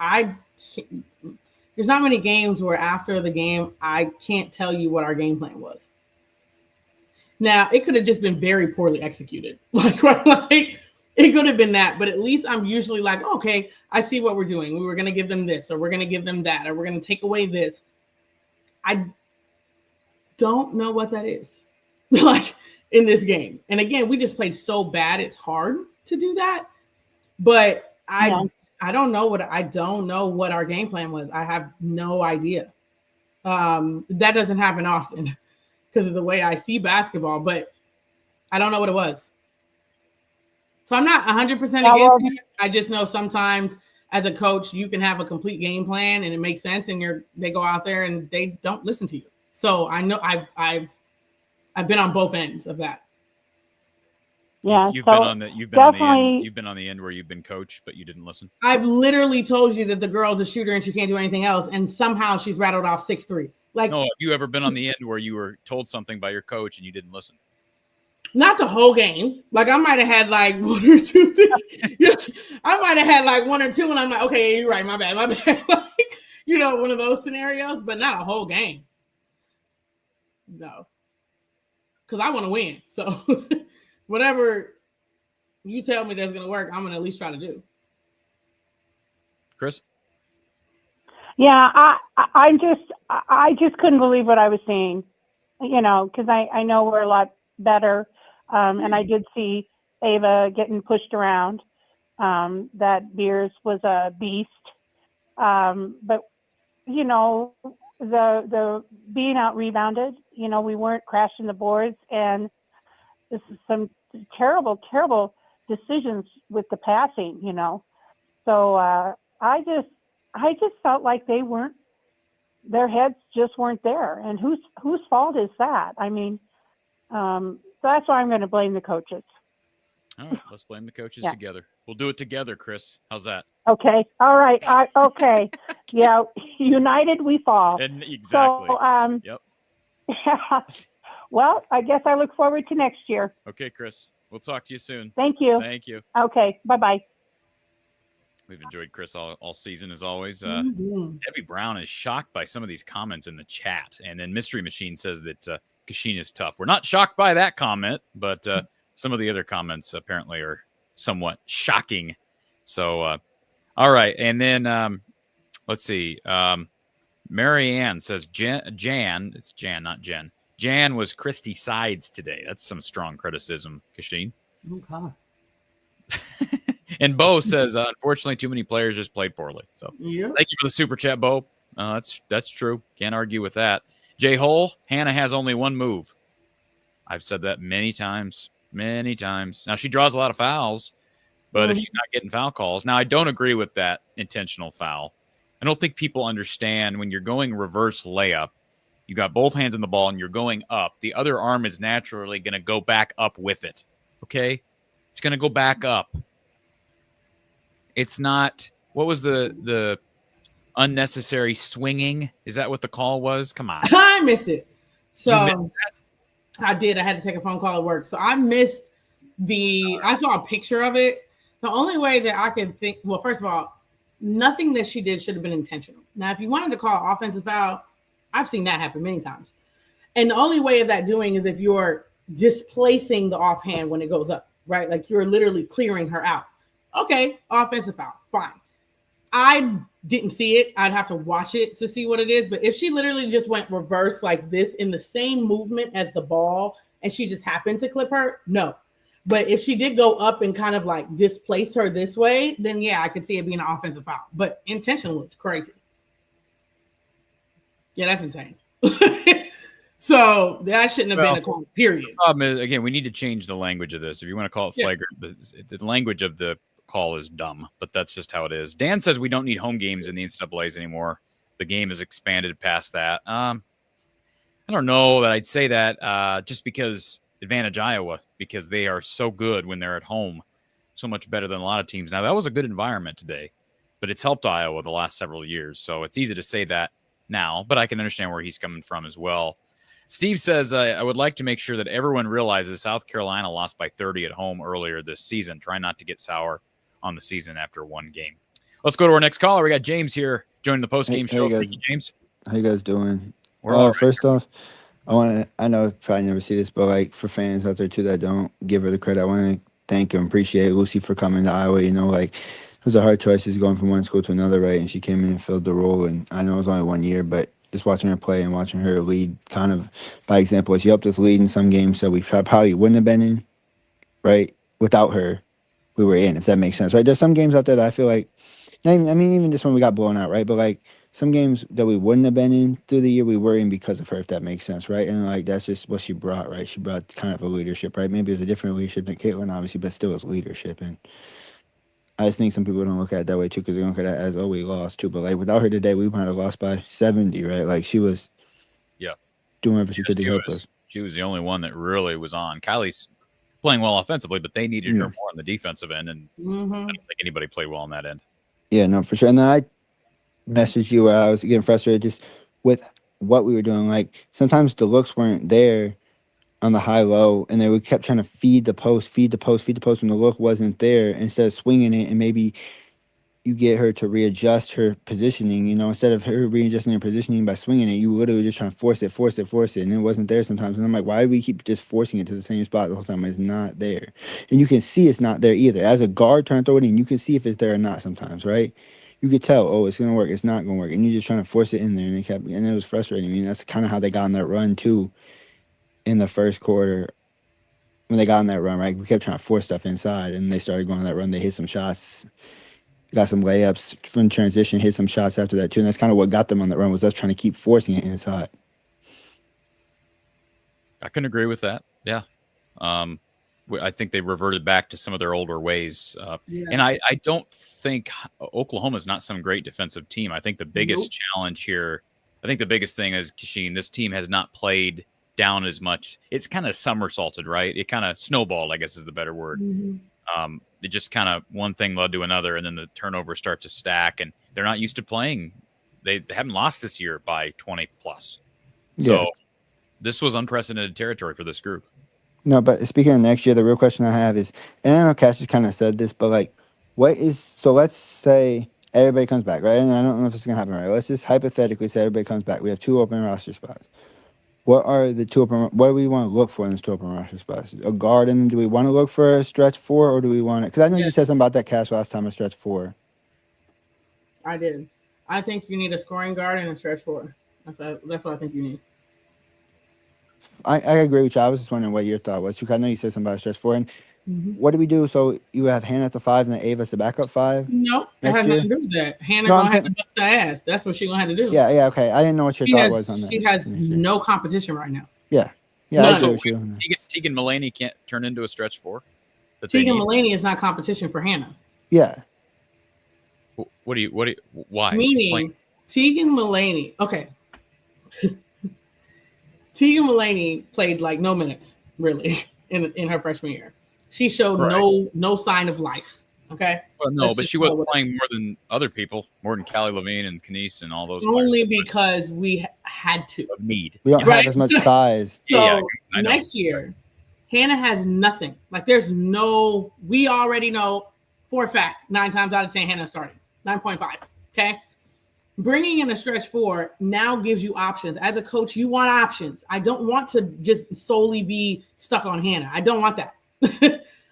there's not many games where after the game, I can't tell you what our game plan was. Now, it could have just been very poorly executed. Like it could have been that, but at least I'm usually like, okay, I see what we're doing. We were going to give them this, or we're going to give them that, or we're going to take away this. I don't know what that is. Like in this game. And again, we just played so bad. It's hard to do that. But I don't know what our game plan was. I have no idea. That doesn't happen often because of the way I see basketball, but I don't know what it was. So I'm not 100% against it. I just know sometimes as a coach, you can have a complete game plan and it makes sense, and they go out there and they don't listen to you. So I know I've been on both ends of that. Yeah, you've so been on the definitely, you've been on the end where you've been coached, but you didn't listen. I've literally told you that the girl's a shooter and she can't do anything else, and somehow she's rattled off 6 threes. Like, no, have you ever been on the end where you were told something by your coach and you didn't listen? not the whole game. Like, I might have had like 1 or 2 things. I might have had like 1 or 2, and I'm like, okay, you're right, my bad. Like, one of those scenarios, but not a whole game. No, because I want to win. So whatever you tell me that's going to work, I'm going to at least try to do. Chris? yeah, I just couldn't believe what I was seeing, because I know we're a lot better. And I did see Ava getting pushed around. That Beers was a beast. But, the being out rebounded, we weren't crashing the boards, and this is some terrible, terrible decisions with the passing, So I just felt like their heads just weren't there. And whose fault is that? I mean, so that's why I'm going to blame the coaches. All right, let's blame the coaches together. We'll do it together, Chris. How's that? Okay. All right. Okay. Yeah. United we fall. And exactly. So, yep. Yeah. Well, I guess I look forward to next year. Okay, Chris. We'll talk to you soon. Thank you. Thank you. Okay. Bye-bye. We've enjoyed Chris all season, as always. Mm-hmm. Debbie Brown is shocked by some of these comments in the chat. And then Mystery Machine says that Kachine is tough. We're not shocked by that comment, but some of the other comments apparently are somewhat shocking. So, all right. And then let's see. Marianne says Jan, it's Jan, not Jen. Jan was Christy Sides today. That's some strong criticism, Kachine. Okay. And Bo says, unfortunately, too many players just played poorly. So Thank you for the super chat, Bo. That's true. Can't argue with that. Jay Hull, Hannah has only one move. I've said that many times. Now, she draws a lot of fouls, but if she's not getting foul calls. Now, I don't agree with that intentional foul. I don't think people understand when you're going reverse layup, you got both hands on the ball and you're going up. The other arm is naturally going to go back up with it. Okay? It's going to go back up. It's not, what was the unnecessary swinging? Is that what the call was? Come on. I missed it. So You missed that? I did. I had to take a phone call at work. So I missed I saw a picture of it. The only way that I could think, well, first of all, nothing that she did should have been intentional. Now, if you wanted to call offensive foul, I've seen that happen many times. And the only way of that doing is if you're displacing the offhand when it goes up, right? Like you're literally clearing her out. Okay, offensive foul, fine. I didn't see it. I'd have to watch it to see what it is. But if she literally just went reverse like this in the same movement as the ball and she just happened to clip her, no. But if she did go up and kind of like displace her this way, then yeah, I could see it being an offensive foul. But intentional, it's crazy. Yeah, that's insane. So that shouldn't have been a call, period. The problem is, again, we need to change the language of this. If you want to call it flagrant, the language of the call is dumb, but that's just how it is. Dan says we don't need home games in the NCAAs anymore. The game is expanded past that. I don't know that I'd say that just because advantage Iowa, because they are so good when they're at home, so much better than a lot of teams. Now, that was a good environment today, but it's helped Iowa the last several years, so it's easy to say that now, but I can understand where he's coming from as well. Steve says, I would like to make sure that everyone realizes South Carolina lost by 30 at home earlier this season. Try not to get sour on the season after one game. Let's go to our next caller. We got James here joining the post-game show. Hey, Thank you, James. How you guys doing? First off, I know I probably never see this, but like for fans out there too that don't give her the credit, I want to thank and appreciate Lucy for coming to Iowa. You know, like it was a hard choice going from one school to another, right? And she came in and filled the role. And I know it was only 1 year, but just watching her play and watching her lead kind of by example, she helped us lead in some games that we probably wouldn't have been in, right? Without her, we were in, if that makes sense, right? There's some games out there that I feel like, even this one we got blown out, right? But like some games that we wouldn't have been in through the year, we were in because of her, if that makes sense, right? And like that's just what she brought, right? She brought kind of a leadership, right? Maybe it was a different leadership than Caitlin, obviously, but still was leadership. And I just think some people don't look at it that way too, because they don't look at it as, oh, we lost too. But like without her today, we might have lost by 70, right? Like she was, doing whatever she could to help us. She was the only one that really was on. Kylie's playing well offensively, but they needed her more on the defensive end, and I don't think anybody played well on that end. Yeah, no, for sure. And then I messaged you where I was getting frustrated just with what we were doing. Like sometimes the looks weren't there on the high-low, and we kept trying to feed the post when the look wasn't there instead of swinging it, and maybe you get her to readjust her positioning, instead of her readjusting her positioning by swinging it, you literally just trying to force it, and it wasn't there sometimes. And I'm like, why do we keep just forcing it to the same spot the whole time? It's not there. And you can see it's not there either. As a guard trying to throw it in, you can see if it's there or not sometimes, right? You could tell, oh, it's going to work, it's not going to work. And you're just trying to force it in there, and it was frustrating. I mean, that's kind of how they got on that run, too, in the first quarter. When they got on that run, right? We kept trying to force stuff inside, and they started going on that run. They hit some shots. Got some layups from transition, hit some shots after that too, and that's kind of what got them on that run, was us trying to keep forcing it inside. I can agree with that. Yeah, I think they reverted back to some of their older ways, and I don't think Oklahoma's not some great defensive team. I think the biggest challenge here, I think the biggest thing is, Kachine, this team has not played down as much. It's kind of somersaulted, right? It kind of snowballed, I guess is the better word. It just kind of one thing led to another, and then the turnovers start to stack, and they're not used to playing. They haven't lost this year by 20 plus. So this was unprecedented territory for this group. No, but speaking of next year, the real question I have is, and I know Cash just kind of said this, but like, so let's say everybody comes back, right? And I don't know if it's going to happen, right? Let's just hypothetically say everybody comes back. We have 2 open roster spots. What are the 2 open? What do we want to look for in those 2 open roster spots? A guard, and do we want to look for a stretch 4, or do we want it? Because I know you said something about that, Cash, last time, a stretch 4. I did. I think you need a scoring guard and a stretch 4. That's what I think you need. I agree with you. I was just wondering what your thought was. I know you said something about a stretch 4. And what do we do? So you have Hannah at the 5 and then Ava's the backup 5? No, that has nothing to do with that. Hannah's going to have to bust her ass. That's what she's going to have to do. Yeah, okay. I didn't know what your thought was on that. She has no competition right now. Yeah. I agree with you. Tegan Mulaney can't turn into a stretch 4? Tegan Mulaney is not competition for Hannah. Yeah. Why? Meaning, Tegan Mulaney, okay. Tegan Mulaney played like no minutes, really, in her freshman year. She showed no sign of life. Okay. Well, no, but she was playing more than other people, more than Callie Levine and Kenise and all those. Only because we had to. Need. We don't have as much size. So next year, Hannah has nothing. Like we already know for a fact, 9 times out of 10, Hannah's starting. 9.5. Okay. Bringing in a stretch 4 now gives you options. As a coach, you want options. I don't want to just solely be stuck on Hannah. I don't want that.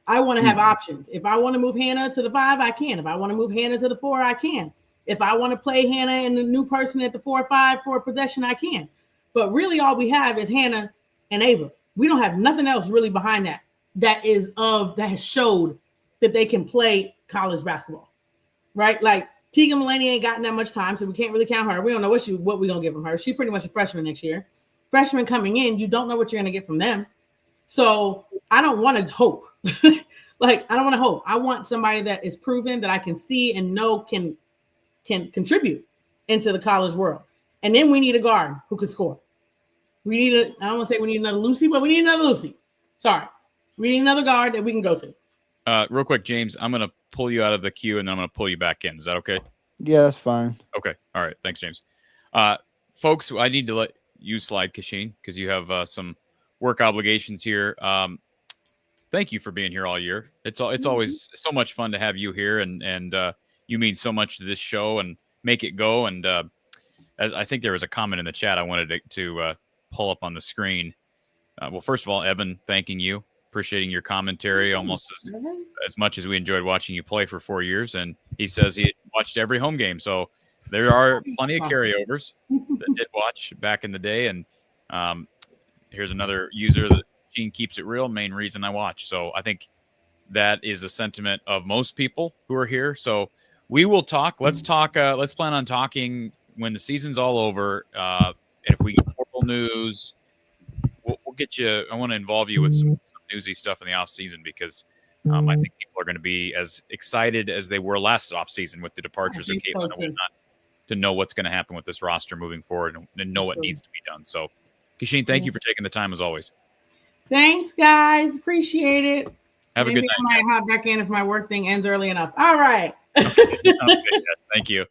I want to have options. If I want to move Hannah to the 5, I can. If I want to move Hannah to the 4, I can. If I want to play Hannah and the new person at the 4-5 for a possession, I can. But really all we have is Hannah and Ava. We don't have nothing else really behind that that has showed that they can play college basketball, right? Like Tegan Mulaney ain't gotten that much time, so we can't really count her. We don't know what we're going to get from her. She's pretty much a freshman next year. Freshmen coming in, you don't know what you're going to get from them. So I don't want to hope. I don't want to hope. I want somebody that is proven, that I can see and know can contribute into the college world. And then we need a guard who can score. I don't want to say we need another Lucy, but we need another Lucy. Sorry. We need another guard that we can go to. Real quick, James, I'm going to pull you out of the queue and then I'm going to pull you back in. Is that okay? Yeah, that's fine. Okay. All right. Thanks, James. Folks, I need to let you slide, Kachine, because you have some work obligations here. Thank you for being here all year. It's always so much fun to have you here, and you mean so much to this show and make it go. And as I think there was a comment in the chat I wanted to pull up on the screen. Well, first of all, Evan, thanking you, appreciating your commentary almost as much as we enjoyed watching you play for 4 years. And he says he watched every home game. So there are plenty of carryovers that did watch back in the day. And here's another user that Gene keeps it real, main reason I watch. So I think that is a sentiment of most people who are here. So we will talk. Let's talk. Let's plan on talking when the season's all over. And if we get portal news, we'll get you. I want to involve you with some newsy stuff in the off season because I think people are going to be as excited as they were last offseason with the departures of Caitlin and whatnot to know what's going to happen with this roster moving forward and know what needs to be done. So, Kachine, thank you for taking the time as always. Thanks, guys. Appreciate it. Have Maybe a good night. I might hop back in if my work thing ends early enough. All right. Okay. Thank you.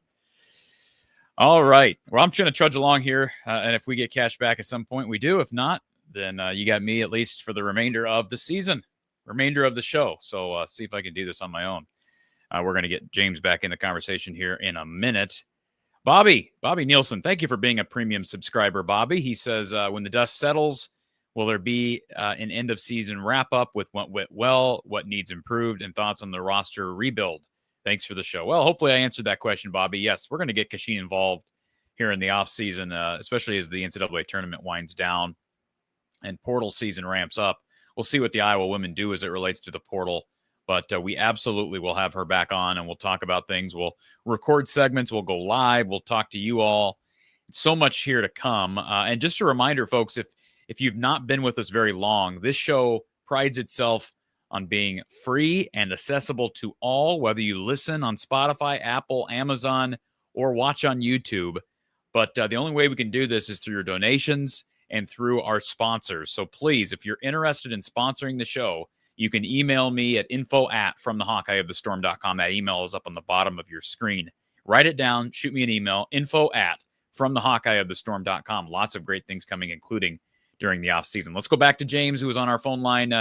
All right. Well, I'm trying to trudge along here. And if we get cash back at some point, we do. If not, then you got me at least for the remainder of the season, remainder of the show. So see if I can do this on my own. We're going to get James back in the conversation here in a minute. Bobby Nielsen, thank you for being a premium subscriber, Bobby. He says, when the dust settles, will there be an end-of-season wrap-up with what went well, what needs improved, and thoughts on the roster rebuild? Thanks for the show. Well, hopefully I answered that question, Bobby. Yes, we're going to get Kachine involved here in the offseason, especially as the NCAA tournament winds down and portal season ramps up. We'll see what the Iowa women do as it relates to the portal. But we absolutely will have her back on, and we'll talk about things. We'll record segments. We'll go live. We'll talk to you all. It's so much here to come. And just a reminder, folks, if you've not been with us very long, this show prides itself on being free and accessible to all, whether you listen on Spotify, Apple, Amazon, or watch on YouTube. But the only way we can do this is through your donations and through our sponsors. So please, if you're interested in sponsoring the show, you can email me at info@fromthehawkeyeofthestorm.com. That email is up on the bottom of your screen. Write it down. Shoot me an email, info@fromthehawkeyeofthestorm.com. Lots of great things coming, including during the offseason. Let's go back to James, who was on our phone line.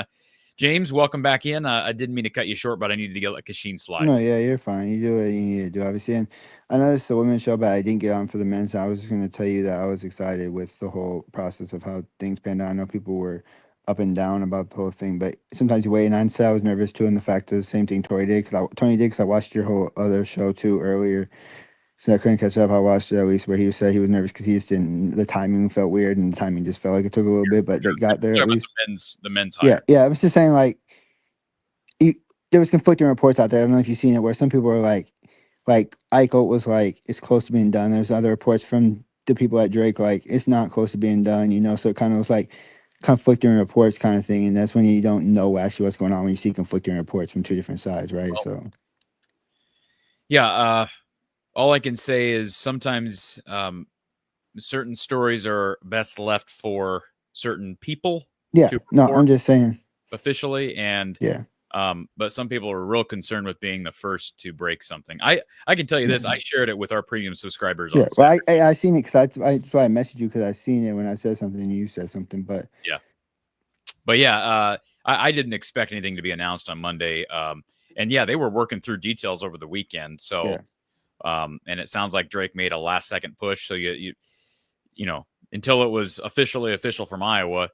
James, welcome back in. I didn't mean to cut you short, but I needed to get Kachine slide. No, yeah, you're fine. You do what you need to do, obviously. And I know this is a women's show, but I didn't get on for the men's. So I was just going to tell you that I was excited with the whole process of how things panned out. I know people were up and down about the whole thing, but sometimes you wait. And I said I was nervous too, and the fact that the same thing Tony did, because I watched your whole other show too earlier, so I couldn't catch up. I watched it at least where he said he was nervous because he just didn't. The timing felt weird, and the timing just felt like it took a little bit, but they got there at least. The men's hire. Yeah. I was just saying, like, there was conflicting reports out there. I don't know if you've seen it, where some people are like Eichel was like, it's close to being done. There's other reports from the people at Drake, like, it's not close to being done, so it kind of was like conflicting reports kind of thing, and that's when you don't know actually what's going on when you see conflicting reports from two different sides, right? Well, yeah, all I can say is sometimes certain stories are best left for certain people. Yeah, no, I'm just saying officially, and yeah. But some people are real concerned with being the first to break something. I can tell you this. I shared it with our premium subscribers. Yeah, well, I seen it because that's why I messaged you, because I seen it when I said something and you said something. But yeah, I didn't expect anything to be announced on Monday. And yeah, they were working through details over the weekend. So, and it sounds like Drake made a last second push. So you until it was officially official from Iowa.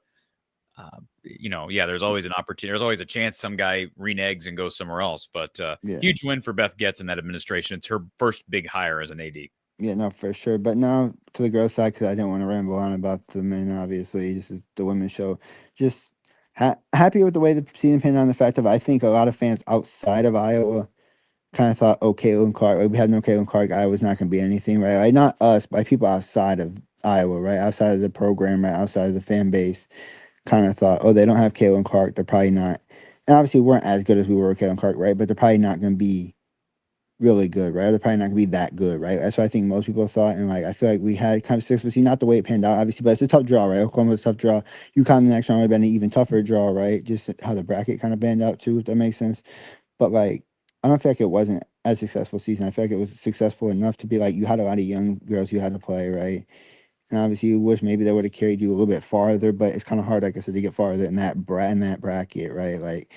There's always an opportunity. There's always a chance some guy reneges and goes somewhere else. But huge win for Beth Getz and that administration. It's her first big hire as an AD. Yeah, no, for sure. But now to the girls' side, because I didn't want to ramble on about the men, obviously. This is the women's show. Just happy with the way the season panned out, on the fact of I think a lot of fans outside of Iowa kind of thought, oh, Caitlin Clark, we had no Caitlin Clark. Iowa's not going to be anything, right? Like, not us, but people outside of Iowa, right? Outside of the program, right? Outside of the fan base. Kind of thought, oh, they don't have Caitlin Clark. They're probably not. And obviously, we weren't as good as we were with Caitlin Clark, right? But they're probably not going to be really good, right? They're probably not going to be that good, right? That's what I think most people thought. And, like, I feel like we had kind of 6-4, not the way it panned out, obviously, but it's a tough draw, right? Oklahoma's a tough draw. UConn the next round would have been an even tougher draw, right? Just how the bracket kind of panned out, too, if that makes sense. But, like, I don't feel like it wasn't a successful season. I feel like it was successful enough to be like, you had a lot of young girls you had to play, right? And obviously, you wish maybe they would have carried you a little bit farther, but it's kind of hard, like I said, to get farther in that bracket, right? Like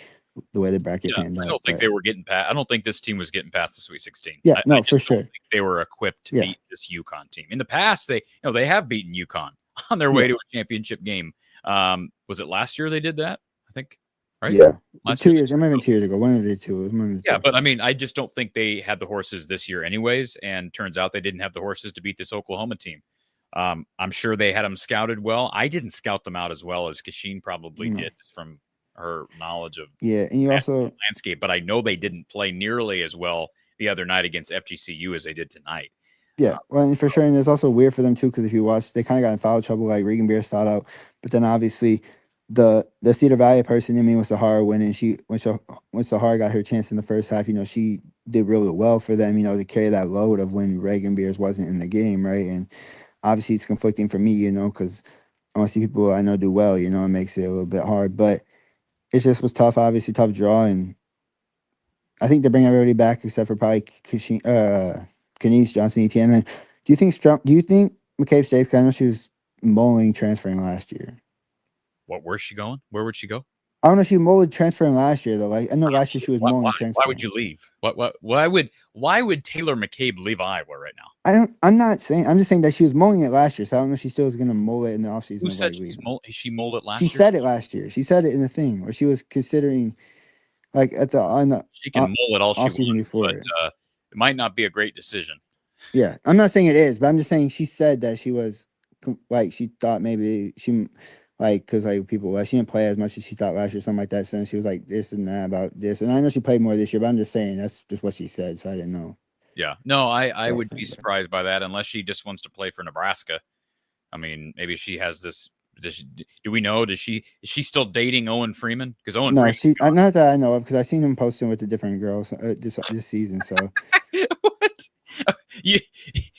the way the bracket panned out. I don't think they were getting past. I don't think this team was getting past the Sweet 16. Yeah, I for sure. Don't think they were equipped to beat this UConn team. In the past, they have beaten UConn on their way to a championship game. Was it last year they did that? I think. Right? Yeah, 2 years. It might have been 2 years ago. One of the two. But I mean, I just don't think they had the horses this year, anyways. And turns out they didn't have the horses to beat this Oklahoma team. I'm sure they had them scouted well. I didn't scout them out as well as Kachine probably did, just from her knowledge of and you also landscape. But I know they didn't play nearly as well the other night against FGCU as they did tonight. Yeah, well, and for sure, and it's also weird for them too, because if you watch, they kind of got in foul trouble. Like Regan Beers fouled out, but then obviously the Cedar Valley person in me was Sahara winning. When Sahara got her chance in the first half, she did really well for them, to carry that load of when Reagan Beers wasn't in the game, right? And obviously it's conflicting for me, because I want to see people I know do well, it makes it a little bit hard. But it just was tough, obviously, tough draw. And I think they bring everybody back except for probably Kenise Johnson, Etienne. Do you think McCabe stays? 'Cause I know she was mulling transferring last year. Where's she going? Where would she go? I don't know if she was mulling transferring last year though. Like I know last year she was mulling transferring. Why would you leave? Why would Taylor McCabe leave Iowa right now? I'm just saying that she was mulling it last year, so I don't know if she still is gonna mull it in the offseason. Who said she mulled it last year? She said it last year. She said it in the thing where she was considering like she can mull it all she wants, but it might not be a great decision. Yeah, I'm not saying it is, but I'm just saying she said that she was like she thought maybe she because people she didn't play as much as she thought last year, something like that. So she was like this and that about this, and I know she played more this year, but I'm just saying that's just what she said, so I didn't know. Yeah, no, I would be surprised by that unless she just wants to play for Nebraska. I mean, maybe she has this. Do we know? Is she still dating Owen Freeman? Because Owen Freeman. Not that I know of, because I've seen him posting with the different girls this season. So what?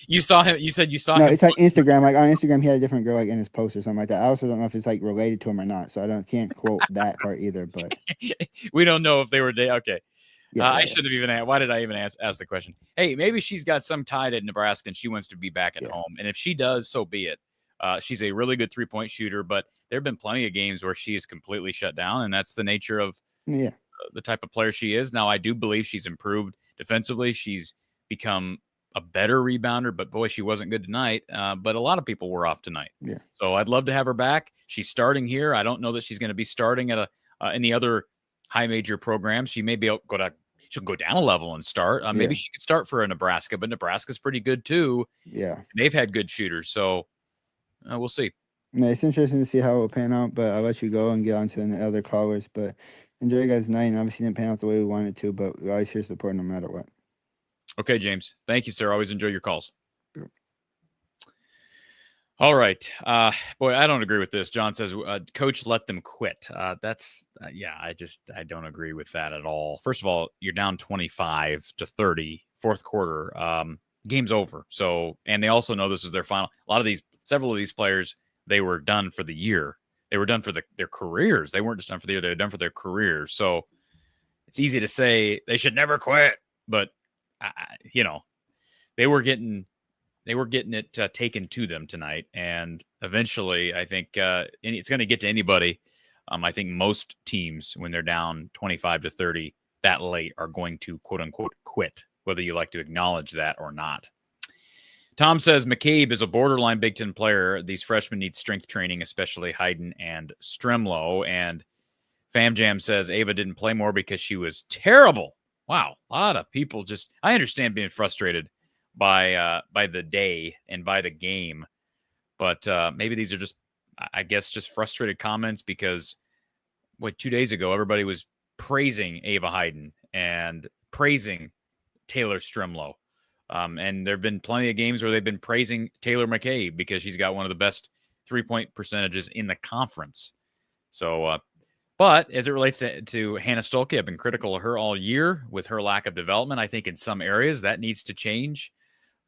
You saw him? You said you saw him? No, it's like Instagram. Like on Instagram, he had a different girl like in his post or something like that. I also don't know if it's like related to him or not, so I can't quote that part either. But we don't know if they were dating. Okay. Yeah, I should have even asked. Why did I even ask the question? Hey, maybe she's got some tie to Nebraska and she wants to be back at home. And if she does, so be it. She's a really good 3-point shooter, but there have been plenty of games where she's completely shut down, and that's the nature of the type of player she is. Now, I do believe she's improved defensively. She's become a better rebounder, but boy, she wasn't good tonight. But a lot of people were off tonight. Yeah. So I'd love to have her back. She's starting here. I don't know that she's going to be starting at any other high major programs. She may be she'll go down a level and start. Maybe she could start for a Nebraska, but Nebraska's pretty good too. Yeah. And they've had good shooters. So we'll see. Yeah, it's interesting to see how it will pan out, but I'll let you go and get on to the other callers. But enjoy you guys' night. And obviously didn't pan out the way we wanted to, but we're always here to support no matter what. Okay, James. Thank you, sir. Always enjoy your calls. Sure. All right. Boy, I don't agree with this. John says, coach, let them quit. I don't agree with that at all. First of all, you're down 25-30, fourth quarter. Game's over. So, and they also know this is their final. Several of these players, they were done for the year. They were done for their careers. They weren't just done for the year. They were done for their careers. So it's easy to say they should never quit, but they were getting it taken to them tonight. And eventually I think it's going to get to anybody. I think most teams, when they're down 25-30 that late, are going to quote unquote quit, whether you like to acknowledge that or not. Tom says McCabe is a borderline Big Ten player. These freshmen need strength training, especially Hayden and Stremlo. And Fam Jam says Ava didn't play more because she was terrible. Wow. A lot of people I understand being frustrated by the day and by the game, but maybe these are just frustrated comments because 2 days ago, everybody was praising Ava Hayden and praising Taylor Stremlo. And there have been plenty of games where they've been praising Taylor McCabe because she's got one of the best 3-point percentages in the conference. So, but as it relates to Hannah Stolke, I've been critical of her all year with her lack of development. I think in some areas that needs to change.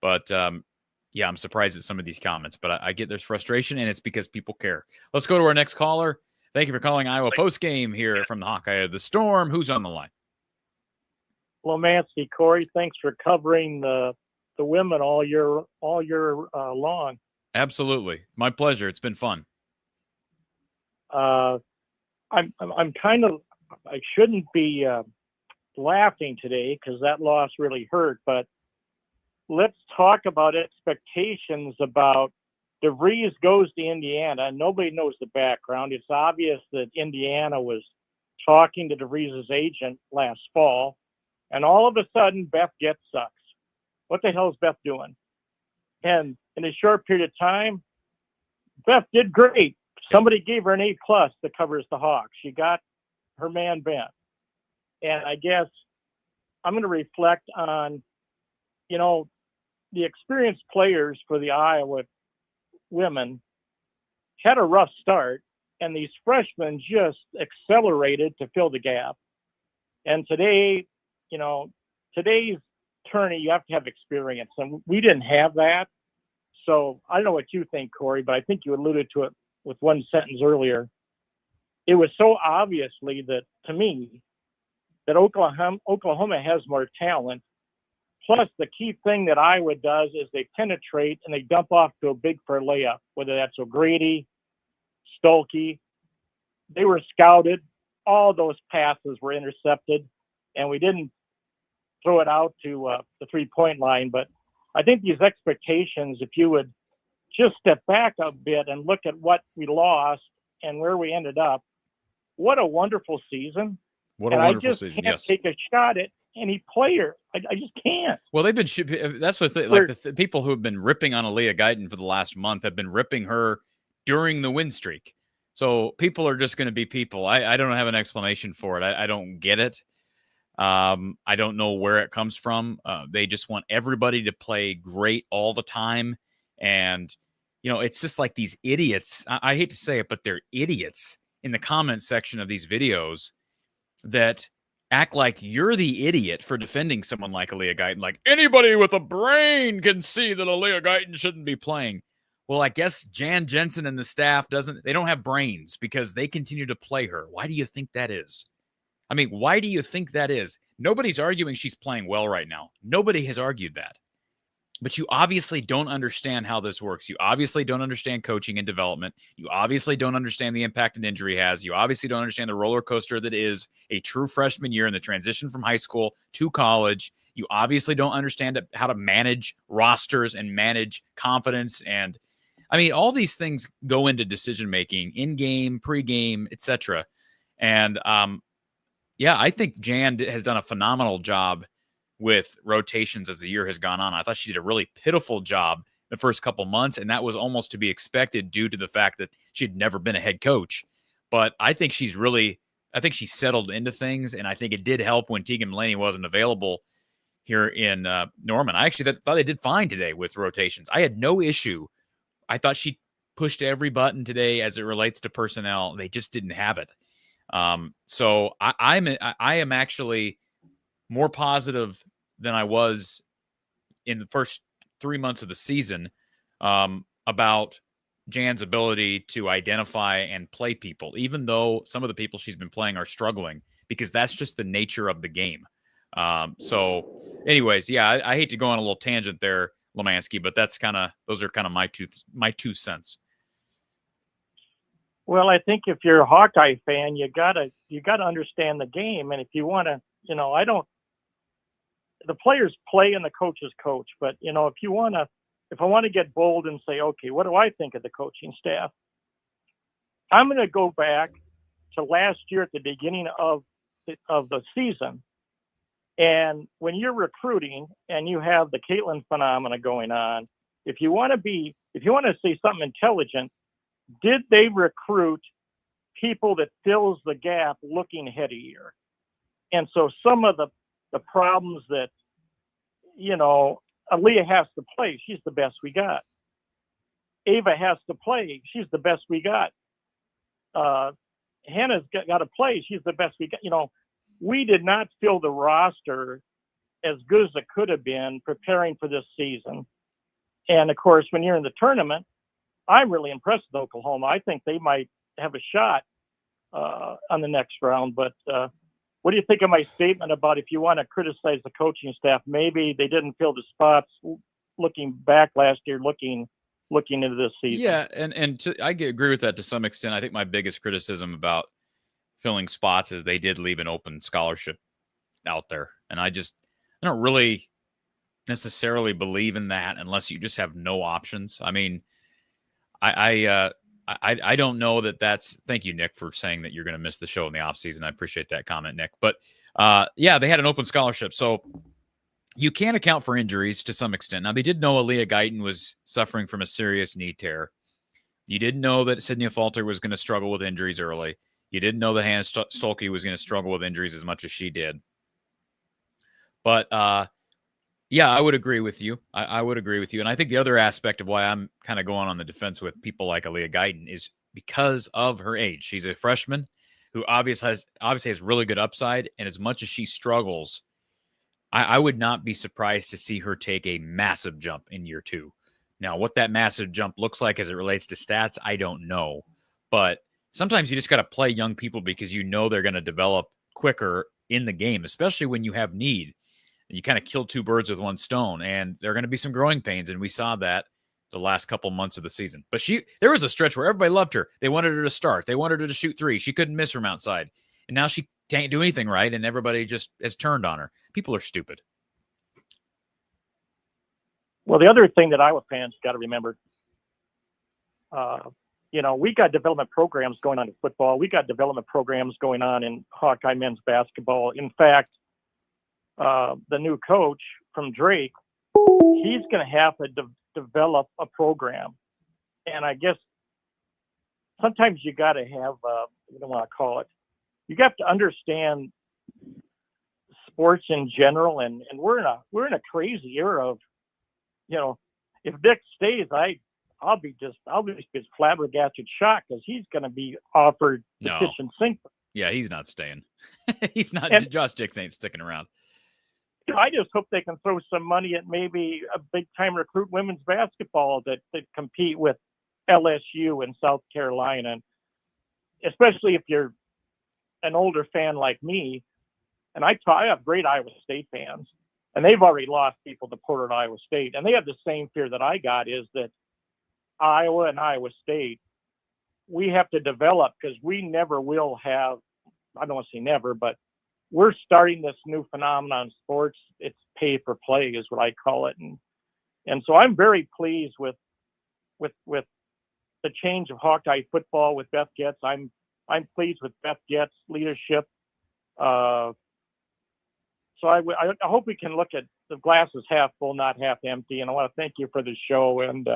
But, I'm surprised at some of these comments. But I get there's frustration, and it's because people care. Let's go to our next caller. Thank you for calling Iowa Postgame here from the Hawkeye of the Storm. Who's on the line? Lamancy, Corey, thanks for covering the women all year long. Absolutely, my pleasure. It's been fun. I'm kind of, I shouldn't be laughing today because that loss really hurt. But let's talk about expectations about DeVries goes to Indiana. Nobody knows the background. It's obvious that Indiana was talking to DeVries' agent last fall. And all of a sudden, Beth Getz sucks. What the hell is Beth doing? And in a short period of time, Beth did great. Somebody gave her an A+ that covers the Hawks. She got her man bent. And I guess I'm going to reflect on, the experienced players for the Iowa women had a rough start. and these freshmen just accelerated to fill the gap. And today, today's tourney, you have to have experience, and we didn't have that. So I don't know what you think, Corey, but I think you alluded to it with one sentence earlier. It was so obviously that, to me, that Oklahoma has more talent. Plus, the key thing that Iowa does is they penetrate and they dump off to a big for a layup, whether that's O'Grady, Stolke. They were scouted. All those passes were intercepted, and we didn't throw it out to the three-point line. But I think these expectations, if you would just step back a bit and look at what we lost and where we ended up, what a wonderful season. What a wonderful season, can't take a shot at any player. I just can't. Well, they've been that's what's like the people who have been ripping on Aaliyah Guyton for the last month have been ripping her during the win streak. So people are just going to be people. I don't have an explanation for it. I don't get it. I don't know where it comes from. They just want everybody to play great all the time. And, it's just like these idiots. I hate to say it, but they're idiots in the comment section of these videos that act like you're the idiot for defending someone like Aaliyah Guyton. Like, anybody with a brain can see that Aaliyah Guyton shouldn't be playing. Well, I guess Jan Jensen and the staff they don't have brains because they continue to play her. Why do you think that is? I mean, why do you think that is? Nobody's arguing she's playing well right now. Nobody has argued that. But you obviously don't understand how this works. You obviously don't understand coaching and development. You obviously don't understand the impact an injury has. You obviously don't understand the roller coaster that is a true freshman year in the transition from high school to college. You obviously don't understand how to manage rosters and manage confidence. And I mean, all these things go into decision-making, in-game, pre-game, etc. And I think Jan has done a phenomenal job with rotations as the year has gone on. I thought she did a really pitiful job the first couple months, and that was almost to be expected due to the fact that she'd never been a head coach. But I think she's settled into things, and I think it did help when Tegan Mulaney wasn't available here in Norman. I actually thought they did fine today with rotations. I had no issue. I thought she pushed every button today as it relates to personnel. They just didn't have it. So I am actually more positive than I was in the first 3 months of the season about Jan's ability to identify and play people, even though some of the people she's been playing are struggling, because that's just the nature of the game. So anyways, I hate to go on a little tangent there, Lemansky, but those are kind of my 2 cents. Well, I think if you're a Hawkeye fan, you gotta understand the game, and if you want to, the players play and the coaches coach. But if I want to get bold and say, okay, what do I think of the coaching staff? I'm going to go back to last year at the beginning of the season, and when you're recruiting and you have the Caitlin phenomena going on, if you want to say something intelligent, did they recruit people that fills the gap looking ahead a year? And so some of the problems that, Aaliyah has to play, she's the best we got. Ava has to play, she's the best we got. Hannah's got to play, she's the best we got. We did not fill the roster as good as it could have been preparing for this season. And of course, when you're in the tournament, I'm really impressed with Oklahoma. I think they might have a shot on the next round. But what do you think of my statement about if you want to criticize the coaching staff, maybe they didn't fill the spots looking back last year, looking into this season? Yeah, I agree with that to some extent. I think my biggest criticism about filling spots is they did leave an open scholarship out there. And I don't really necessarily believe in that unless you just have no options. I mean, I don't know that's. Thank you, Nick, for saying that you're going to miss the show in the offseason. I appreciate that comment, Nick. But they had an open scholarship, so you can account for injuries to some extent. Now, they did know Aaliyah Guyton was suffering from a serious knee tear. You didn't know that Sydney Falter was going to struggle with injuries early. You didn't know that Hannah Stolke was going to struggle with injuries as much as she did. But I would agree with you. I would agree with you. And I think the other aspect of why I'm kind of going on the defense with people like Aaliyah Guyton is because of her age. She's a freshman who obviously has really good upside, and as much as she struggles, I would not be surprised to see her take a massive jump in year 2. Now, what that massive jump looks like as it relates to stats, I don't know. But sometimes you just got to play young people because you know they're going to develop quicker in the game, especially when you have need. You kind of kill 2 birds with 1 stone, and there are going to be some growing pains, and we saw that the last couple months of the season. But there was a stretch where everybody loved her. They wanted her to start. They wanted her to shoot 3. She couldn't miss from outside. And now she can't do anything right, and everybody just has turned on her. People are stupid. Well, the other thing that Iowa fans got to remember, we got development programs going on in football. We got development programs going on in Hawkeye men's basketball. In fact, the new coach from Drake, he's going to have to develop a program. And I guess sometimes you got to have, you don't want to call it, you got to understand sports in general. And we're in a crazy era of, if Vic stays, I'll be just flabbergasted shocked because he's going to be offered the kitchen sink. Yeah, he's not staying. He's not. Josh Dix ain't sticking around. I just hope they can throw some money at maybe a big-time recruit women's basketball that compete with LSU and South Carolina, and especially if you're an older fan like me. And I have great Iowa State fans, and they've already lost people to Portland, Iowa State, and they have the same fear that I got, is that Iowa and Iowa State, we have to develop, because we never will have, I don't want to say never, but we're starting this new phenomenon in sports. It's pay for play is what I call it. And so I'm very pleased with the change of Hawkeye football with Beth Getz. I'm pleased with Beth Getz' leadership. So I hope we can look at the glass as half full, not half empty. And I want to thank you for the show. And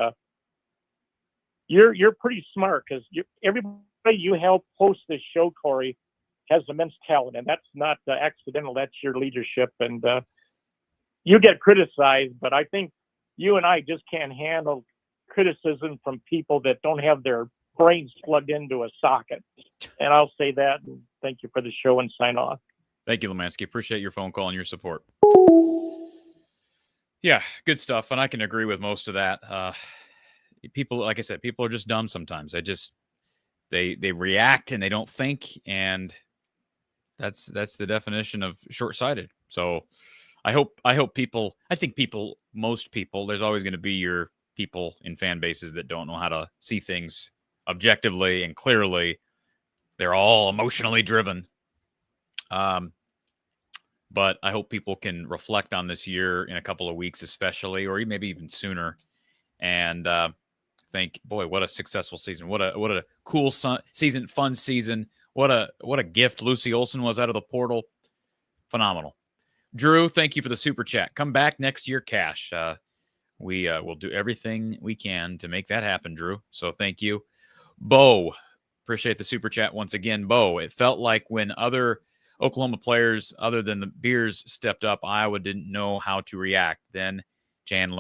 you're pretty smart, because everybody you help host this show, Corey, has immense talent, and that's not accidental. That's your leadership. And you get criticized, but I think you and I just can't handle criticism from people that don't have their brains plugged into a socket. And I'll say that, and thank you for the show, and sign off. Thank you, Lemansky. Appreciate your phone call and your support. Yeah, good stuff. And I can agree with most of that. People, like I said, people are just dumb sometimes. They react and they don't think, and that's the definition of short-sighted. So I think most people, there's always going to be your people in fan bases that don't know how to see things objectively and clearly. They're all emotionally driven. But I hope people can reflect on this year in a couple of weeks, especially, or maybe even sooner, and think, boy, what a successful season! What a cool season, fun season! What a gift Lucy Olson was out of the portal. Phenomenal. Drew, thank you for the super chat. Come back next year, Cash. We will do everything we can to make that happen, Drew. So thank you. Bo, appreciate the super chat once again. Bo, it felt like when other Oklahoma players other than the Beers stepped up, Iowa didn't know how to react. Then Jan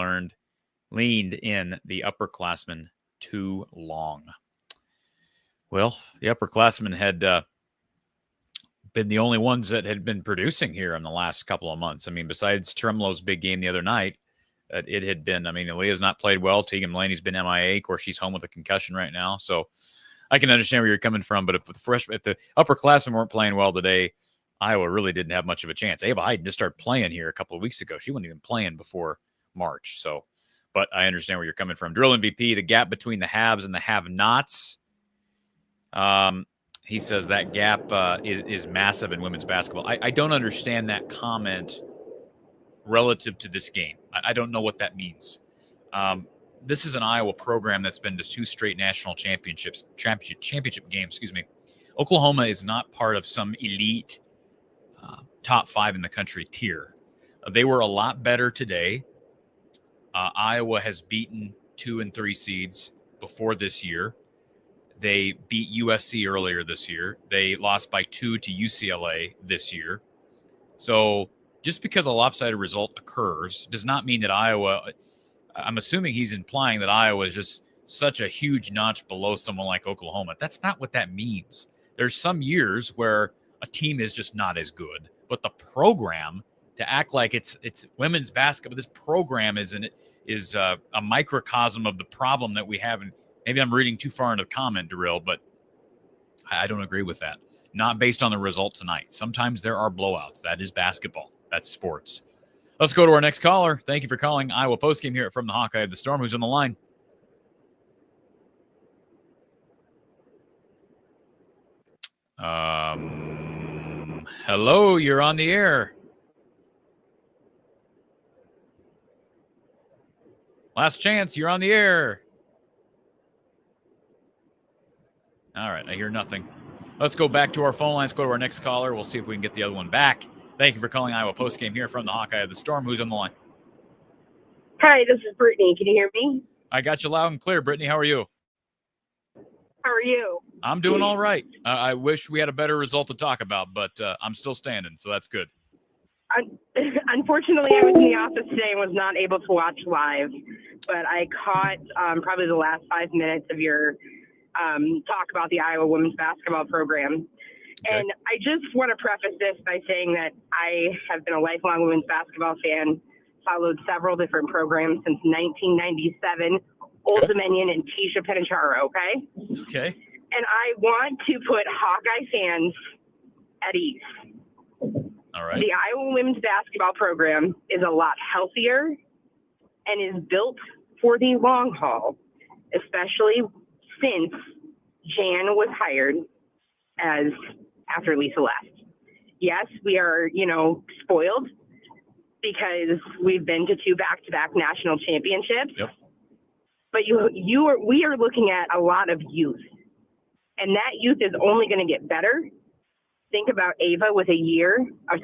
leaned in the upperclassmen too long. Well, the upperclassmen had been the only ones that had been producing here in the last couple of months. I mean, besides Tremlow's big game the other night, it had been, I mean, Aaliyah's not played well. Tegan Mulaney's been MIA. Of course, she's home with a concussion right now. So I can understand where you're coming from. But if the upperclassmen weren't playing well today, Iowa really didn't have much of a chance. Ava Hayden just started playing here a couple of weeks ago. She wasn't even playing before March. So, but I understand where you're coming from. Drill MVP, the gap between the haves and the have-nots. He says that gap is massive in women's basketball. I don't understand that comment relative to this game. I don't know what that means. This is an Iowa program that's been to 2 straight national championship games. Oklahoma is not part of some elite top 5 in the country tier. They were a lot better today. Iowa has beaten 2 and 3 seeds before this year. They beat USC earlier this year. They lost by 2 to UCLA this year. So just because a lopsided result occurs does not mean that Iowa, I'm assuming he's implying that Iowa is just such a huge notch below someone like Oklahoma. That's not what that means. There's some years where a team is just not as good, but the program, to act like it's women's basketball, this program is a microcosm of the problem that we have. And maybe I'm reading too far into the comment, Darrell, but I don't agree with that. Not based on the result tonight. Sometimes there are blowouts. That is basketball. That's sports. Let's go to our next caller. Thank you for calling Iowa Postgame here from the Hawkeye of the Storm. Who's on the line? Hello, you're on the air. Last chance, you're on the air. All right, I hear nothing. Let's go back to our phone lines, go to our next caller. We'll see if we can get the other one back. Thank you for calling Iowa Postgame here from the Hawkeye of the Storm. Who's on the line? Hi, this is Brittany. Can you hear me? I got you loud and clear. Brittany, how are you? How are you? I'm doing all right. I wish we had a better result to talk about, but I'm still standing, so that's good. Unfortunately, I was in the office today and was not able to watch live, but I caught probably the last 5 minutes of your talk about the Iowa women's basketball program. Okay. And I just want to preface this by saying that I have been a lifelong women's basketball fan, followed several different programs since 1997, Old Dominion and Tisha Penicharo, okay? Okay. And I want to put Hawkeye fans at ease. All right. The Iowa women's basketball program is a lot healthier and is built for the long haul, especially since Jan was hired as after Lisa left. Yes, we are, spoiled because we've been to 2 back-to-back national championships. Yep. But we are looking at a lot of youth, and that youth is only going to get better. Think about Ava with a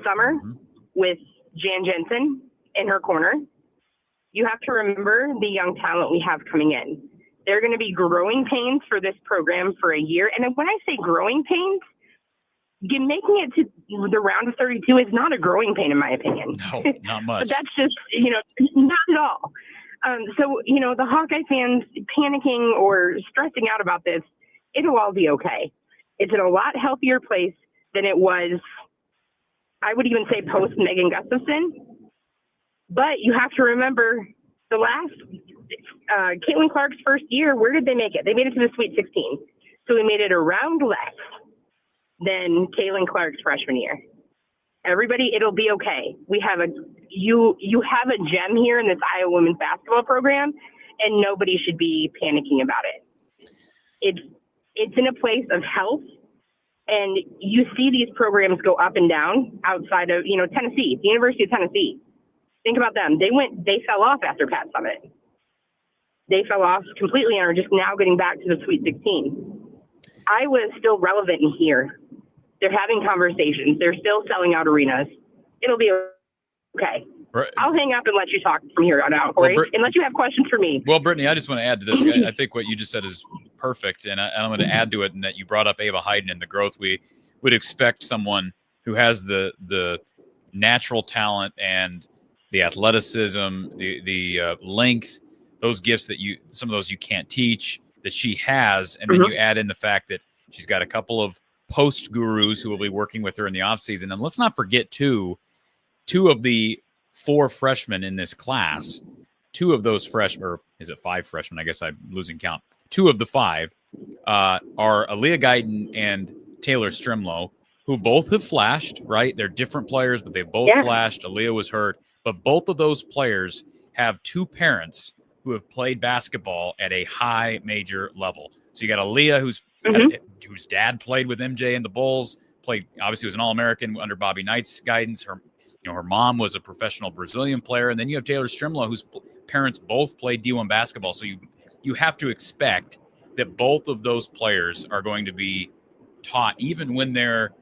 summer with Jan Jensen in her corner. You have to remember the young talent we have coming in. They're going to be growing pains for this program for a year. And when I say growing pains, making it to the round of 32 is not a growing pain, in my opinion. No, not much. But that's just, not at all. So, the Hawkeye fans panicking or stressing out about this, it'll all be okay. It's in a lot healthier place than it was, I would even say, post Megan Gustafson. But you have to remember the last, Caitlin Clark's first year, where did they make it? They made it to the Sweet 16. So we made it a round less than Caitlin Clark's freshman year. Everybody, it'll be okay. We have you have a gem here in this Iowa women's basketball program, and nobody should be panicking about it. It's in a place of health, and you see these programs go up and down outside of, Tennessee, the University of Tennessee. Think about them. They fell off after Pat Summitt. They fell off completely and are just now getting back to the Sweet 16. Iowa is still relevant in here. They're having conversations. They're still selling out arenas. It'll be okay. Right. I'll hang up and let you talk from here on out, Corey, unless you have questions for me. Well, Brittany, I just want to add to this. I think what you just said is perfect, and I'm going to add to it in that you brought up Ava Hayden and the growth. We would expect someone who has the natural talent and the athleticism, the length, those gifts that some of those you can't teach, that she has, and then you add in the fact that she's got a couple of post gurus who will be working with her in the offseason. And let's not forget two of the 4 freshmen in this class, 2 of those freshmen, or is it 5 freshmen? I guess I'm losing count. 2 of the 5 are Aaliyah Guyton and Taylor Strimlow, who both have flashed, right? They're different players, but they both flashed. Aaliyah was hurt, but both of those players have 2 parents who have played basketball at a high major level. So you got Aaliyah, whose dad played with MJ and the Bulls, obviously was an All-American under Bobby Knight's guidance. Her mom was a professional Brazilian player. And then you have Taylor Strimlow, whose parents both played D1 basketball. So you have to expect that both of those players are going to be taught, even when they're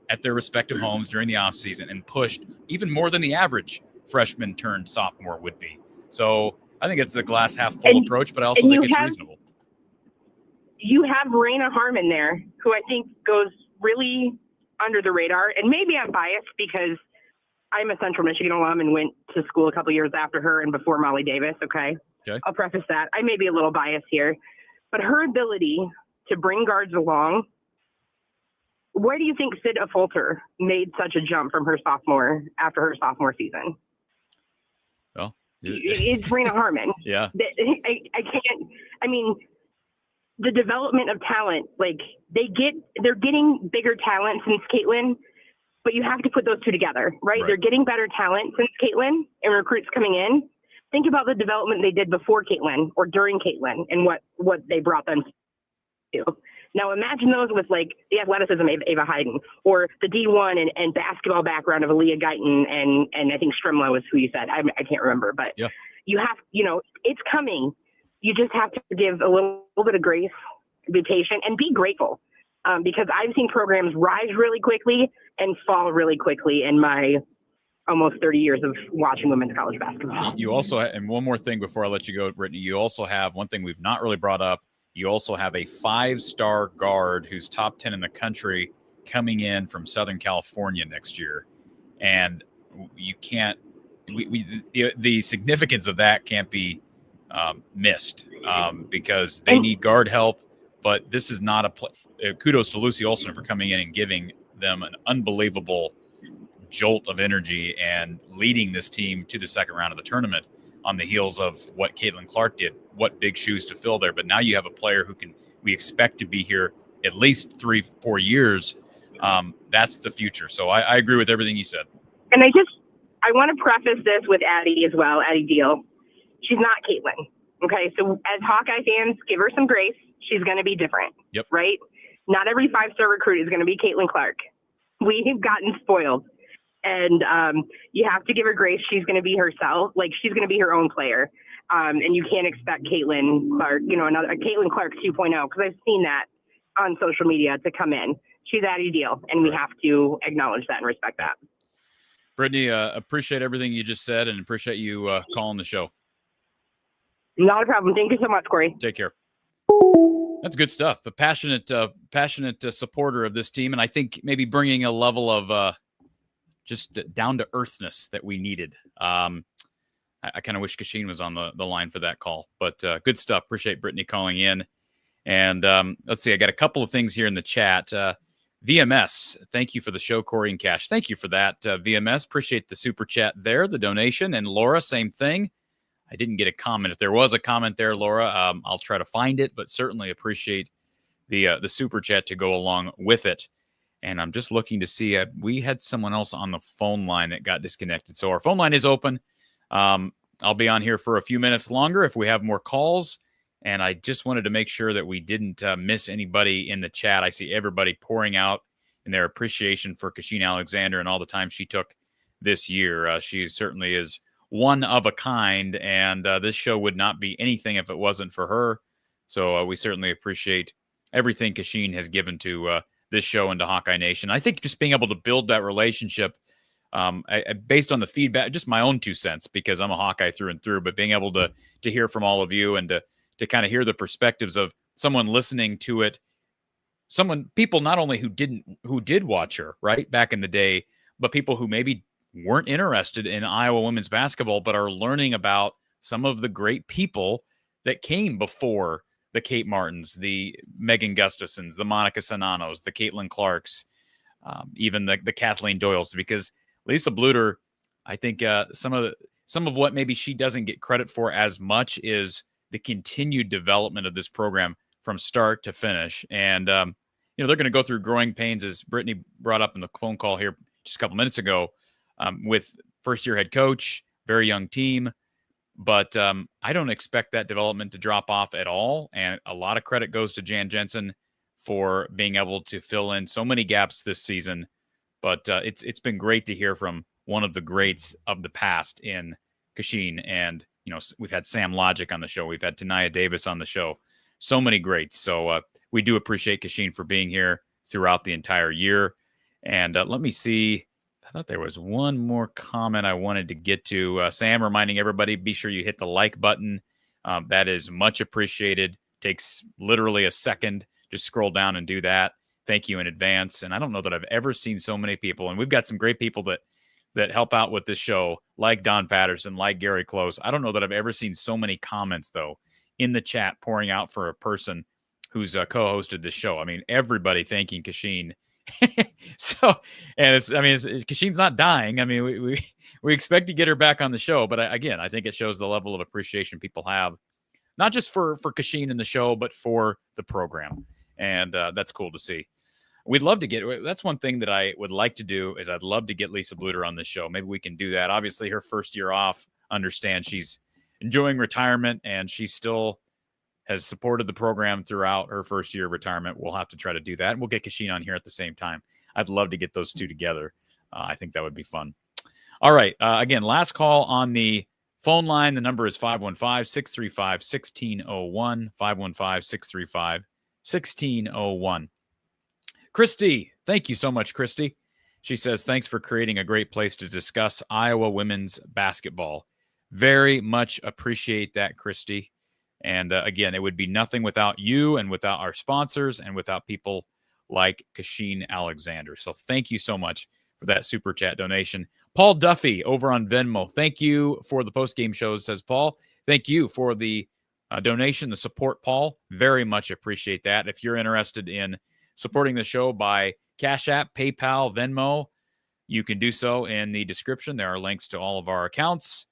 at their respective homes during the offseason, and pushed even more than the average freshman turned sophomore would be. So I think it's the glass half full approach, but I also think it's reasonable. You have Raina Harmon there, who I think goes really under the radar. And maybe I'm biased because I'm a Central Michigan alum and went to school a couple years after her and before Molly Davis, okay? Okay. I'll preface that. I may be a little biased here, but her ability to bring guards along. Why do you think Sid Affolter made such a jump from after her sophomore season? Well, it's Rena Harmon. Yeah. I can't. I mean, the development of talent, like they're getting bigger talent since Caitlin, but you have to put those two together, right? They're getting better talent since Caitlin and recruits coming in. Think about the development they did before Caitlin or during Caitlin and what they brought them to. Now imagine those with like the athleticism of Ava Hayden or the D1 and basketball background of Aaliyah Guyton and I think Stremla was who you said. I can't remember, but you have, it's coming. You just have to give a little bit of grace, be patient, and be grateful. Because I've seen programs rise really quickly and fall really quickly in my almost 30 years of watching women's college basketball. You also, and one more thing before I let you go, Brittany, you also have one thing we've not really brought up. You also have a 5-star guard who's top 10 in the country coming in from Southern California next year. And you can't, the significance of that can't be missed because they need guard help, but this is not kudos to Lucy Olson for coming in and giving them an unbelievable jolt of energy and leading this team to the second round of the tournament on the heels of what Caitlin Clark did. What big shoes to fill there. But now you have a player who we expect to be here at least 3-4 years. That's the future. So I agree with everything you said. And I want to preface this with Addie as well, Addie Deal. She's not Caitlin. Okay. So as Hawkeye fans, give her some grace. She's going to be different. Yep. Right. Not every 5-star recruit is going to be Caitlin Clark. We've gotten spoiled. And you have to give her grace. She's going to be herself. Like, she's going to be her own player. And you can't expect Caitlin Clark, another Caitlin Clark 2.0, because I've seen that on social media to come in. She's Addie Deal, and we have to acknowledge that and respect that. Brittany, appreciate everything you just said and appreciate you calling the show. Not a problem. Thank you so much, Corey. Take care. That's good stuff. A passionate supporter of this team, and I think maybe bringing a level of just down-to-earthness that we needed. I kind of wish Kachine was on the line for that call, but good stuff. Appreciate Brittany calling in. And let's see, I got a couple of things here in the chat. VMS, thank you for the show, Corey and Cash. Thank you for that, VMS. Appreciate the super chat there, the donation. And Laura, same thing. I didn't get a comment. If there was a comment there, Laura, I'll try to find it, but certainly appreciate the super chat to go along with it. And I'm just looking to see, we had someone else on the phone line that got disconnected. So our phone line is open. I'll be on here for a few minutes longer if we have more calls. And I just wanted to make sure that we didn't miss anybody in the chat. I see everybody pouring out in their appreciation for Kachine Alexander and all the time she took this year. She certainly is one of a kind, and this show would not be anything if it wasn't for her. So we certainly appreciate everything Kachine has given to this show and to Hawkeye Nation. I think just being able to build that relationship based on the feedback, just my own 2 cents, because I'm a Hawkeye through and through, but being able to hear from all of you and to kind of hear the perspectives of someone listening to it, people not only who did watch her right back in the day, but people who maybe weren't interested in Iowa women's basketball, but are learning about some of the great people that came before the Kate Martins, the Megan Gustafsons, the Monica Sananos, the Caitlin Clarks, even the Kathleen Doyles, because Lisa Bluter, I think some of what maybe she doesn't get credit for as much is the continued development of this program from start to finish. And, they're going to go through growing pains, as Brittany brought up in the phone call here just a couple minutes ago, with first-year head coach, very young team. But I don't expect that development to drop off at all. And a lot of credit goes to Jan Jensen for being able to fill in so many gaps this season. But it's been great to hear from one of the greats of the past in Kachine. And, we've had Sam Logic on the show. We've had Tanaya Davis on the show. So many greats. So we do appreciate Kachine for being here throughout the entire year. And let me see. I thought there was one more comment I wanted to get to. Sam reminding everybody, be sure you hit the like button. That is much appreciated. Takes literally a second. Just scroll down and do that. Thank you in advance. And I don't know that I've ever seen so many people. And we've got some great people that that help out with this show, like Don Patterson, like Gary Close. I don't know that I've ever seen so many comments, though, in the chat pouring out for a person who's co-hosted this show. I mean, everybody thanking Kachine. So, and Kachine's not dying. I mean, we expect to get her back on the show, but again, I think it shows the level of appreciation people have, not just for Kachine in the show, but for the program. And that's cool to see. We'd love to that's one thing that I would like to do is I'd love to get Lisa Bluter on this show. Maybe we can do that. Obviously, her first year off, understand she's enjoying retirement, and she still has supported the program throughout her first year of retirement. We'll have to try to do that. And we'll get Kachine on here at the same time. I'd love to get those two together. I think that would be fun. All right. Again, last call on the phone line. The number is 515-635-1601, 515-635-1601. Christy, thank you so much, Christy. She says, thanks for creating a great place to discuss Iowa women's basketball. Very much appreciate that, Christy. And again, it would be nothing without you and without our sponsors and without people like Kachine Alexander. So thank you so much for that super chat donation. Paul Duffy over on Venmo. Thank you for the post-game shows, says Paul. Thank you for the donation, the support, Paul. Very much appreciate that. If you're interested in supporting the show by Cash App, PayPal, Venmo, you can do so in the description. There are links to all of our accounts,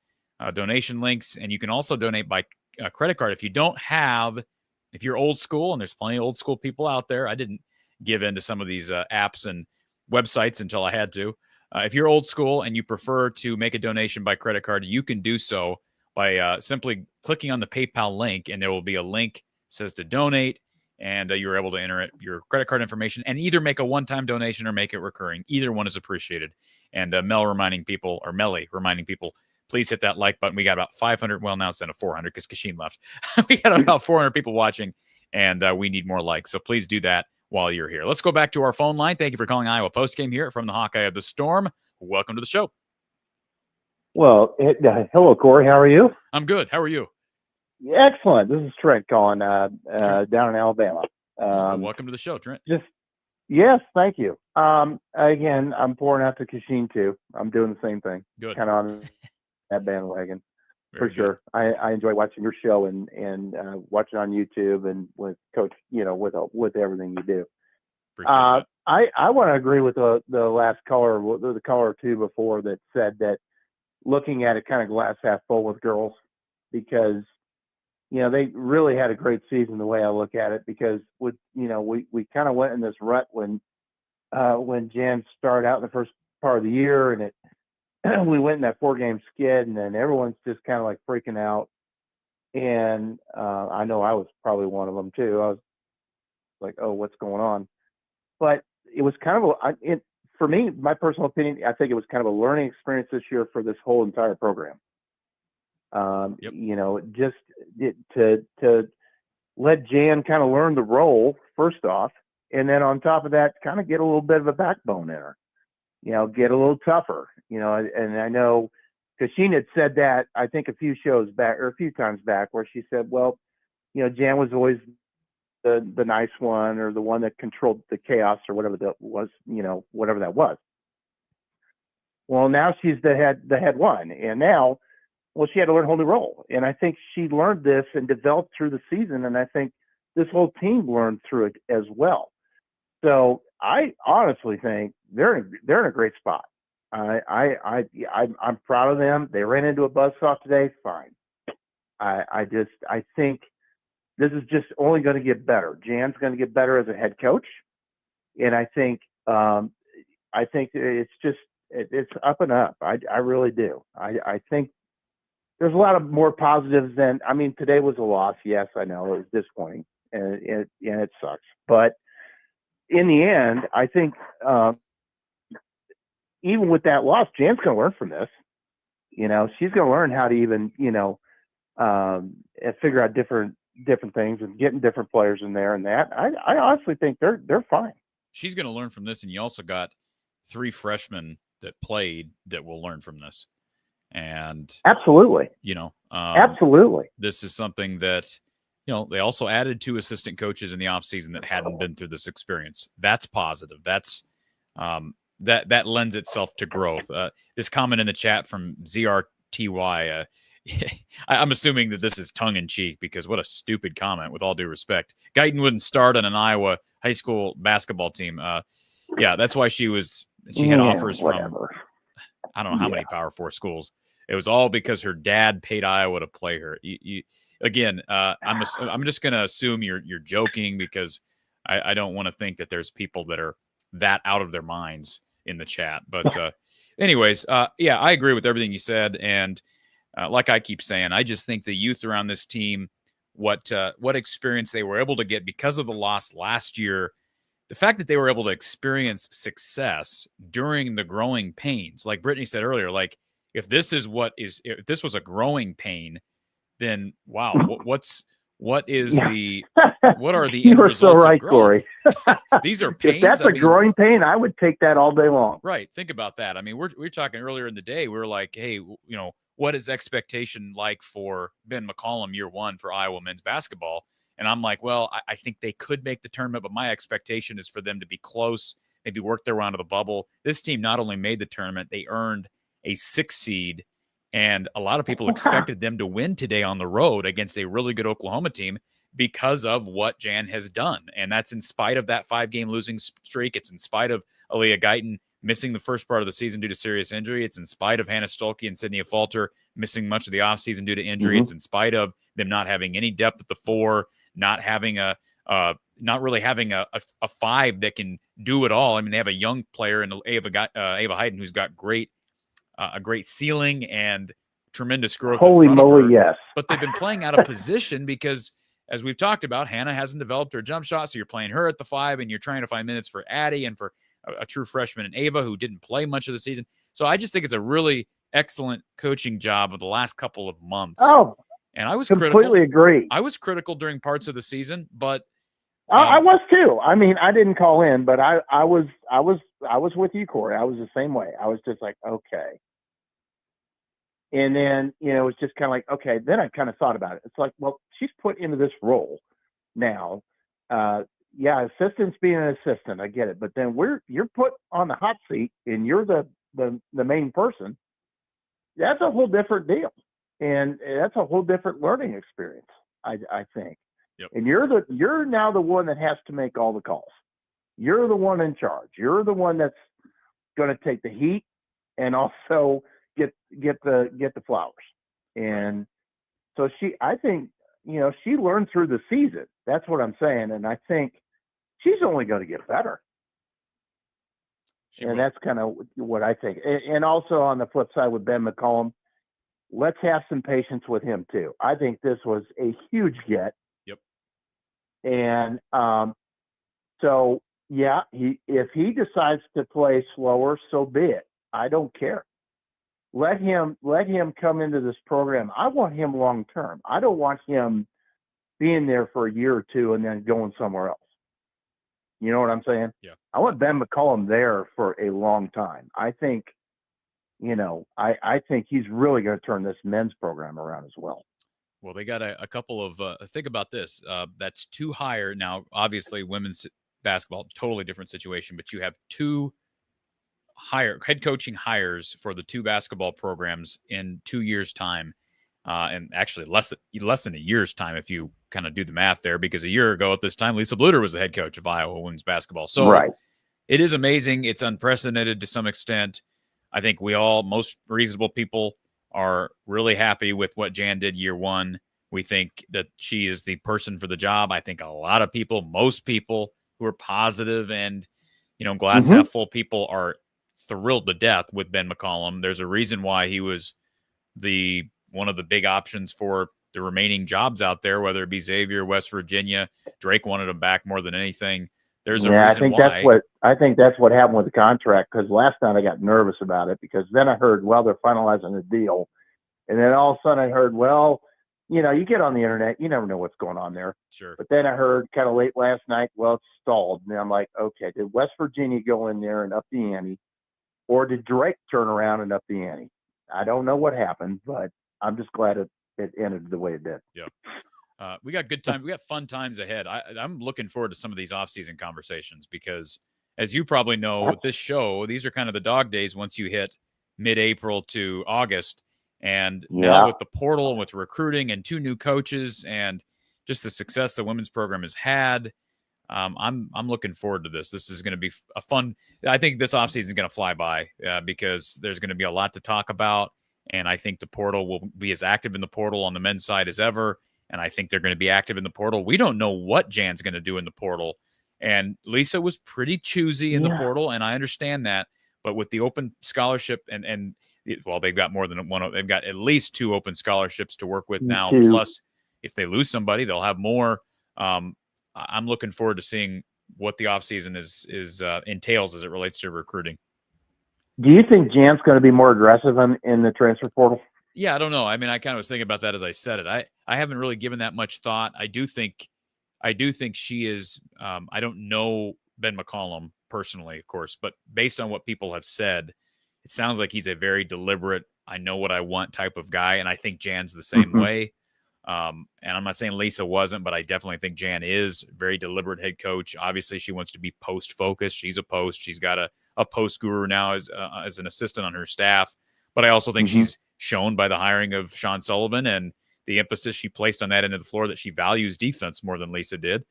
donation links, and you can also donate by credit card. If you're old school, and there's plenty of old school people out there, I didn't give in to some of these apps and websites until I had to. If you're old school and you prefer to make a donation by credit card, you can do so by simply clicking on the PayPal link, and there will be a link that says to donate, and you're able to enter your credit card information and either make a one-time donation or make it recurring. Either one is appreciated. And Melly reminding people, please hit that like button. We got about 500. Well, now it's down to 400 because Kachine left. We got about 400 people watching, and we need more likes. So please do that while you're here. Let's go back to our phone line. Thank you for calling Iowa Postgame here from the Hawkeye of the Storm. Welcome to the show. Well, hello, Corey. How are you? I'm good. How are you? Excellent. This is Trent calling down in Alabama. Welcome to the show, Trent. Yes, thank you. Again, I'm pouring out to Kachine too. I'm doing the same thing. Good. Kind of on that bandwagon. Very for sure. I enjoy watching your show and watching on YouTube and with Coach, with everything you do. Appreciate that. I want to agree with the last caller, the caller or two before that said that looking at it kind of glass half full with girls, because they really had a great season the way I look at it, because we kind of went in this rut when Jan started out in the first part of the year, and we went in that 4-game skid, and then everyone's just kind of like freaking out. And I know I was probably one of them too. I was like, oh, what's going on? But it was kind of for me, my personal opinion, I think it was kind of a learning experience this year for this whole entire program. Yep. To let Jan kind of learn the role first off, and then on top of that, kind of get a little bit of a backbone in her, get a little tougher, and I know Kachine had said that, I think a few times back, where she said, well, Jan was always the nice one, or the one that controlled the chaos, or whatever that was, whatever that was. Well, now she's the head one, and now, well, she had to learn a whole new role. And I think she learned this and developed through the season. And I think this whole team learned through it as well. So I honestly think they're in a great spot. I'm proud of them. They ran into a buzzsaw today. Fine. I think this is just only going to get better. Jan's going to get better as a head coach. And I think it's up and up. I really do. I think there's a lot of more positives than, today was a loss. Yes, I know it was disappointing and it sucks. But in the end, I think even with that loss, Jan's going to learn from this. She's going to learn how to even, figure out different things and getting different players in there and that. I honestly think they're fine. She's going to learn from this, and you also got 3 freshmen that played that will learn from this. And absolutely, absolutely, this is something that, they also added 2 assistant coaches in the offseason that hadn't been through this experience. That's positive. That's, that lends itself to growth. This comment in the chat from ZRTY, I'm assuming that this is tongue-in-cheek because what a stupid comment, with all due respect. Guyton wouldn't start on an Iowa high school basketball team. Yeah, that's why she had offers from, I don't know how many Power 4 schools. It was all because her dad paid Iowa to play her. Again, I'm just going to assume you're joking because I don't want to think that there's people that are that out of their minds in the chat. But anyways, yeah, I agree with everything you said. And like I keep saying, I just think the youth around this team, what experience they were able to get because of the loss last year, the fact that they were able to experience success during the growing pains, like Brittany said earlier, like if this was a growing pain, then wow, what are the You end are so results right, of growth? Corey. These are pains. If that's a growing pain, I would take that all day long. Right. Think about that. I mean, we're talking earlier in the day. We were like, hey, what is expectation like for Ben McCollum year one for Iowa men's basketball? And I'm like, well, I think they could make the tournament, but my expectation is for them to be close, maybe work their way out of the bubble. This team not only made the tournament, they earned a 6 seed. And a lot of people expected them to win today on the road against a really good Oklahoma team because of what Jan has done. And that's in spite of that 5-game losing streak. It's in spite of Aaliyah Guyton missing the first part of the season due to serious injury. It's in spite of Hannah Stolke and Sydney Falter missing much of the offseason due to injury. Mm-hmm. It's in spite of them not having any depth at the 4, not really having a 5 that can do it all. I mean, they have a young player in Ava Hayden who's got a great ceiling and tremendous growth. Holy moly, yes. But they've been playing out of position because, as we've talked about, Hannah hasn't developed her jump shot, so you're playing her at the 5, and you're trying to find minutes for Addie and for a true freshman in Ava who didn't play much of the season. So I just think it's a really excellent coaching job of the last couple of months. Oh, and I was completely agree. I was critical during parts of the season, but I was too. I mean, I didn't call in, but I was with you, Corey. I was the same way. I was just like, okay. And then, it was just kind of like, okay, then I kind of thought about it. It's like, well, she's put into this role now. Assistant's being an assistant. I get it. But then you're put on the hot seat and you're the main person. That's a whole different deal. And that's a whole different learning experience, I think. Yep. And you're now the one that has to make all the calls. You're the one in charge. You're the one that's going to take the heat and also get the flowers. And so I think she learned through the season. That's what I'm saying. And I think she's only going to get better. That's kind of what I think. And also on the flip side with Ben McCollum, let's have some patience with him too. I think this was a huge get. Yep. And so yeah, if he decides to play slower, so be it. I don't care. Let him come into this program. I want him long term. I don't want him being there for a year or two and then going somewhere else. You know what I'm saying? Yeah. I want Ben McCollum there for a long time. I think, I think he's really going to turn this men's program around as well. Well, they got a couple of think about this. That's 2 higher now. Obviously, women's basketball, totally different situation, but you have 2 higher head coaching hires for the 2 basketball programs in 2 years' time, and actually less than a year's time if you kind of do the math there, because a year ago at this time, Lisa Bluter was the head coach of Iowa women's basketball. So right. It is amazing. It's unprecedented to some extent. I think most reasonable people are really happy with what Jan did year one. We think that she is the person for the job. I think a lot of people, most people who are positive and, glass half full people are thrilled to death with Ben McCollum. There's a reason why he was one of the big options for the remaining jobs out there, whether it be Xavier, West Virginia. Drake wanted him back more than anything. There's a reason why. I think that's what happened with the contract, because last night I got nervous about it, because then I heard, well, they're finalizing the deal. And then all of a sudden I heard, well, you get on the internet, you never know what's going on there. Sure. But then I heard kind of late last night, well, it's stalled. And I'm like, okay, did West Virginia go in there and up the ante? Or did Drake turn around and up the ante? I don't know what happened, but I'm just glad it ended the way it did. Yeah. We got good time. We got fun times ahead. I'm looking forward to some of these off-season conversations because as you probably know, with this show, these are kind of the dog days once you hit mid-April to August. And now with the portal and with recruiting and 2 new coaches and just the success the women's program has had, I'm looking forward to this. This is going to be a fun. I think this offseason is going to fly by because there's going to be a lot to talk about. And I think the portal will be as active in the portal on the men's side as ever. And I think they're going to be active in the portal. We don't know what Jan's going to do in the portal. And Lisa was pretty choosy in the portal, and I understand that. But with the open scholarship and they've got more than one. They've got at least 2 open scholarships to work with now. Plus, if they lose somebody, they'll have more. I'm looking forward to seeing what the offseason is entails as it relates to recruiting. Do you think Jan's going to be more aggressive in the transfer portal? Yeah, I don't know. I mean, I kind of was thinking about that as I said it. I haven't really given that much thought. I do think she is. I don't know Ben McCollum personally, of course, but based on what people have said, it sounds like he's a very deliberate, I know what I want type of guy, and I think Jan's the same way. And I'm not saying Lisa wasn't, but I definitely think Jan is very deliberate head coach. Obviously, she wants to be post-focused. She's a post. She's got a post guru now as an assistant on her staff. But I also think she's shown by the hiring of Sean Sullivan and the emphasis she placed on that end of the floor that she values defense more than Lisa did.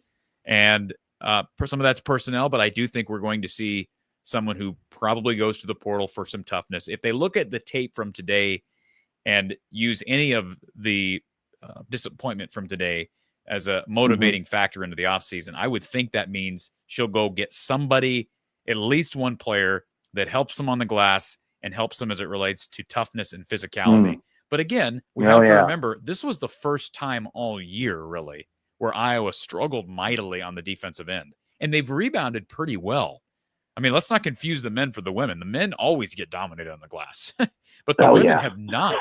And some of that's personnel, but I do think we're going to see someone who probably goes to the portal for some toughness. If they look at the tape from today and use any of the disappointment from today as a motivating factor into the offseason, I would think that means she'll go get somebody, at least one player that helps them on the glass and helps them as it relates to toughness and physicality. But again, we have to remember, this was the first time all year, really, where Iowa struggled mightily on the defensive end. And they've rebounded pretty well. I mean, let's not confuse the men for the women. The men always get dominated on the glass, but the women have not.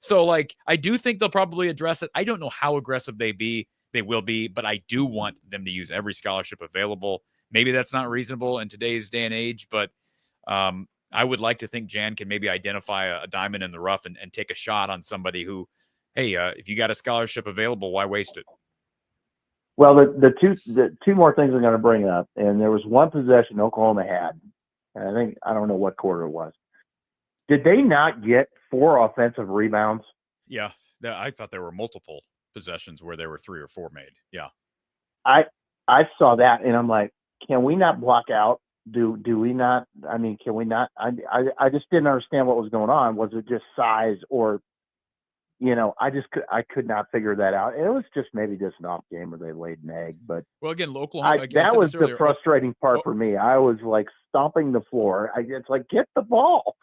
So like, I do think they'll probably address it. I don't know how aggressive they will be, but I do want them to use every scholarship available. Maybe that's not reasonable in today's day and age, but I would like to think Jan can maybe identify a diamond in the rough and take a shot on somebody who, hey, if you got a scholarship available, why waste it? Well, the two more things I'm going to bring up, and there was one possession Oklahoma had, and I don't know what quarter it was. Did they not get 4 offensive rebounds? Yeah, I thought there were multiple possessions where there were 3 or 4 made. Yeah, I saw that, and I'm like, can we not block out? Do we not? I mean, can we not? I just didn't understand what was going on. Was it just size or? I could not figure that out. It was maybe just an off game where they laid an egg. But well, again, Oklahoma. That was the frustrating part for me. I was like stomping the floor. It's like, get the ball.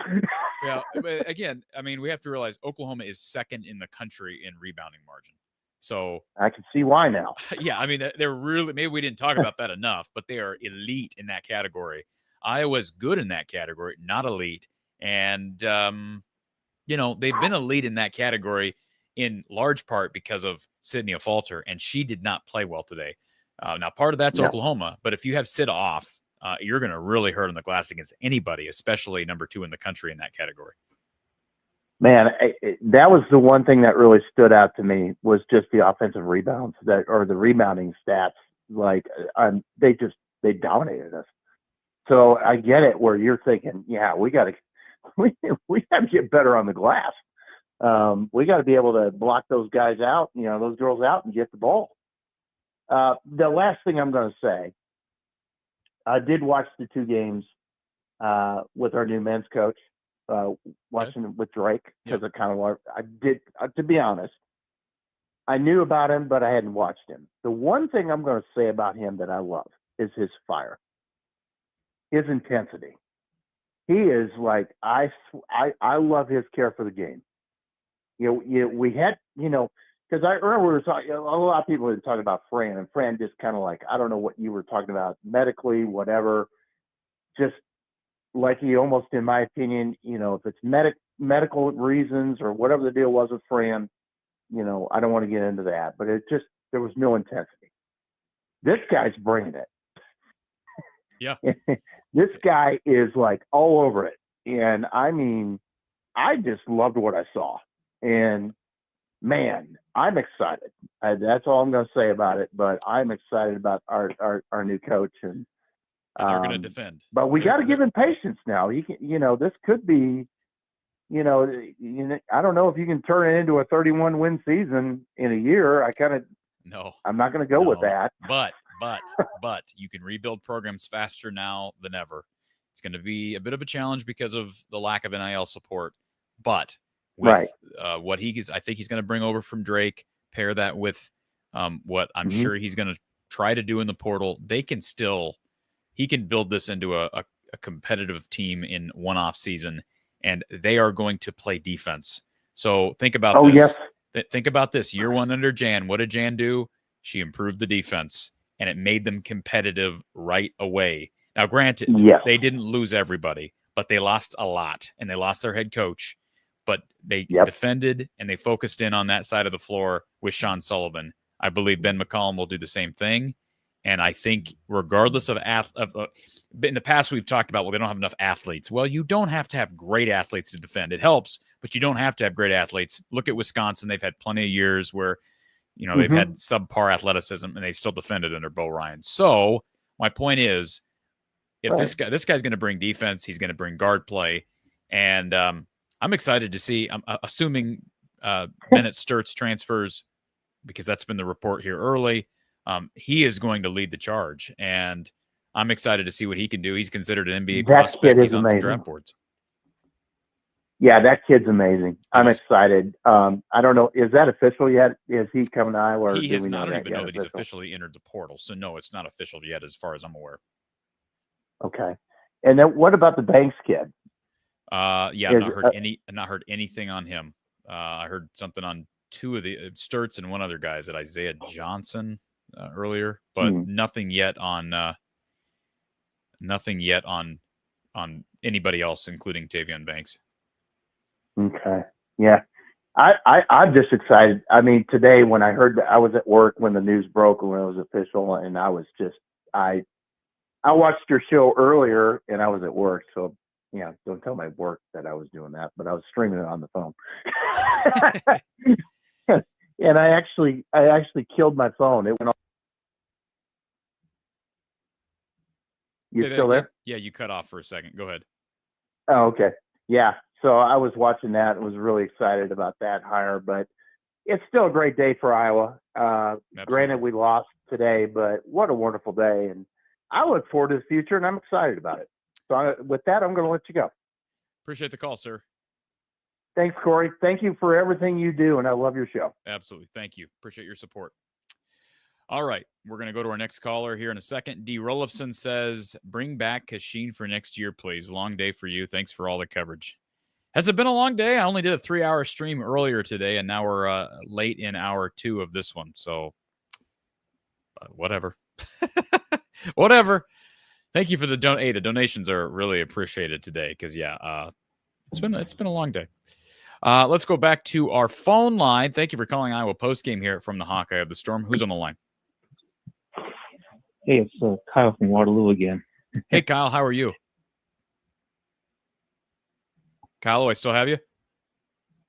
Yeah, but again, I mean, we have to realize Oklahoma is second in the country in rebounding margin. So I can see why now. Yeah, I mean, they're really, maybe we didn't talk about that enough, but they are elite in that category. Iowa's good in that category, not elite. And they've been elite in that category in large part because of Sydney Afalter, and she did not play well today. Now, part of that's Oklahoma, but if you have Sid off, you're going to really hurt on the glass against anybody, especially number 2 in the country in that category. Man, that was the one thing that really stood out to me was just the offensive rebounds or the rebounding stats. Like they dominated us. So I get it where you're thinking, yeah, we got to get better on the glass. We got to be able to block those guys out, those girls out and get the ball. The last thing I'm going to say, I did watch the 2 games with our new men's coach, watching it with Drake because I did, to be honest, I knew about him, but I hadn't watched him. The one thing I'm going to say about him that I love is his fire, his intensity. He is like, I love his care for the game. We had, because I remember we were talking, a lot of people were talking about Fran, and Fran just kind of like, I don't know what you were talking about medically, whatever. Just like he almost, in my opinion, if it's medical reasons or whatever the deal was with Fran, I don't want to get into that, but there was no intensity. This guy's bringing it. Yeah. This guy is like all over it. And I mean, I just loved what I saw. And man, I'm excited. That's all I'm going to say about it. But I'm excited about our new coach. And And they're going to defend. But we got to give him patience now. He can, this could be, I don't know if you can turn it into a 31-win season in a year. I'm not going to go with that. But you can rebuild programs faster now than ever. It's going to be a bit of a challenge because of the lack of NIL support. But with what I think he's going to bring over from Drake, pair that with what I'm sure he's going to try to do in the portal, he can build this into a competitive team in one off season, and they are going to play defense. So think about this. Yes. Think about this. Year one under Jan. What did Jan do? She improved the defense, and it made them competitive right away. Now, granted, they didn't lose everybody, but they lost a lot, and they lost their head coach. But they defended, and they focused in on that side of the floor with Sean Sullivan. I believe Ben McCollum will do the same thing. And I think regardless of in the past, we've talked about, they don't have enough athletes. Well, you don't have to have great athletes to defend. It helps, but you don't have to have great athletes. Look at Wisconsin. They've had plenty of years where, they've had subpar athleticism, and they still defended under Bo Ryan. So my point is, if this guy's going to bring defense, he's going to bring guard play. And I'm excited to see, I'm assuming Bennett Sturtz transfers, because that's been the report here early. He is going to lead the charge, and I'm excited to see what he can do. He's considered an NBA prospect. He's on some draft boards. Yeah, that kid's amazing. I'm excited. I don't know. Is that official yet? Is he coming to Iowa? I don't even know that he's officially entered the portal. So, no, it's not official yet as far as I'm aware. Okay. And then what about the Banks kid? I've not heard anything on him. I heard something on two of the Sturtz and one other guy. Is it Isaiah Johnson earlier? But nothing yet on anybody else, including Tavion Banks. Okay. Yeah. I'm just excited. I mean, today when I heard that, I was at work when the news broke and when it was official, and I was just I watched your show earlier and I was at work, so yeah, don't tell my work that I was doing that, but I was streaming it on the phone. And I actually killed my phone. It went off. You still there? Yeah, you cut off for a second. Go ahead. Oh, okay. Yeah. So I was watching that and was really excited about that hire, but it's still a great day for Iowa. Granted, we lost today, but what a wonderful day. And I look forward to the future, and I'm excited about it. So with that, I'm going to let you go. Appreciate the call, sir. Thanks, Corey. Thank you for everything you do, and I love your show. Absolutely. Thank you. Appreciate your support. All right. We're going to go to our next caller here in a second. D. Rolifson says, bring back Kachine for next year, please. Long day for you. Thanks for all the coverage. Has it been a long day? I only did a 3-hour stream earlier today, and now we're late in hour 2 of this one. So whatever. Whatever. Thank you for the donate. The donations are really appreciated today because, it's been a long day. Let's go back to our phone line. Thank you for calling Iowa Postgame here from the Hawkeye of the Storm. Who's on the line? Hey, it's Kyle from Waterloo again. Hey, Kyle. How are you? Kyle, do I still have you?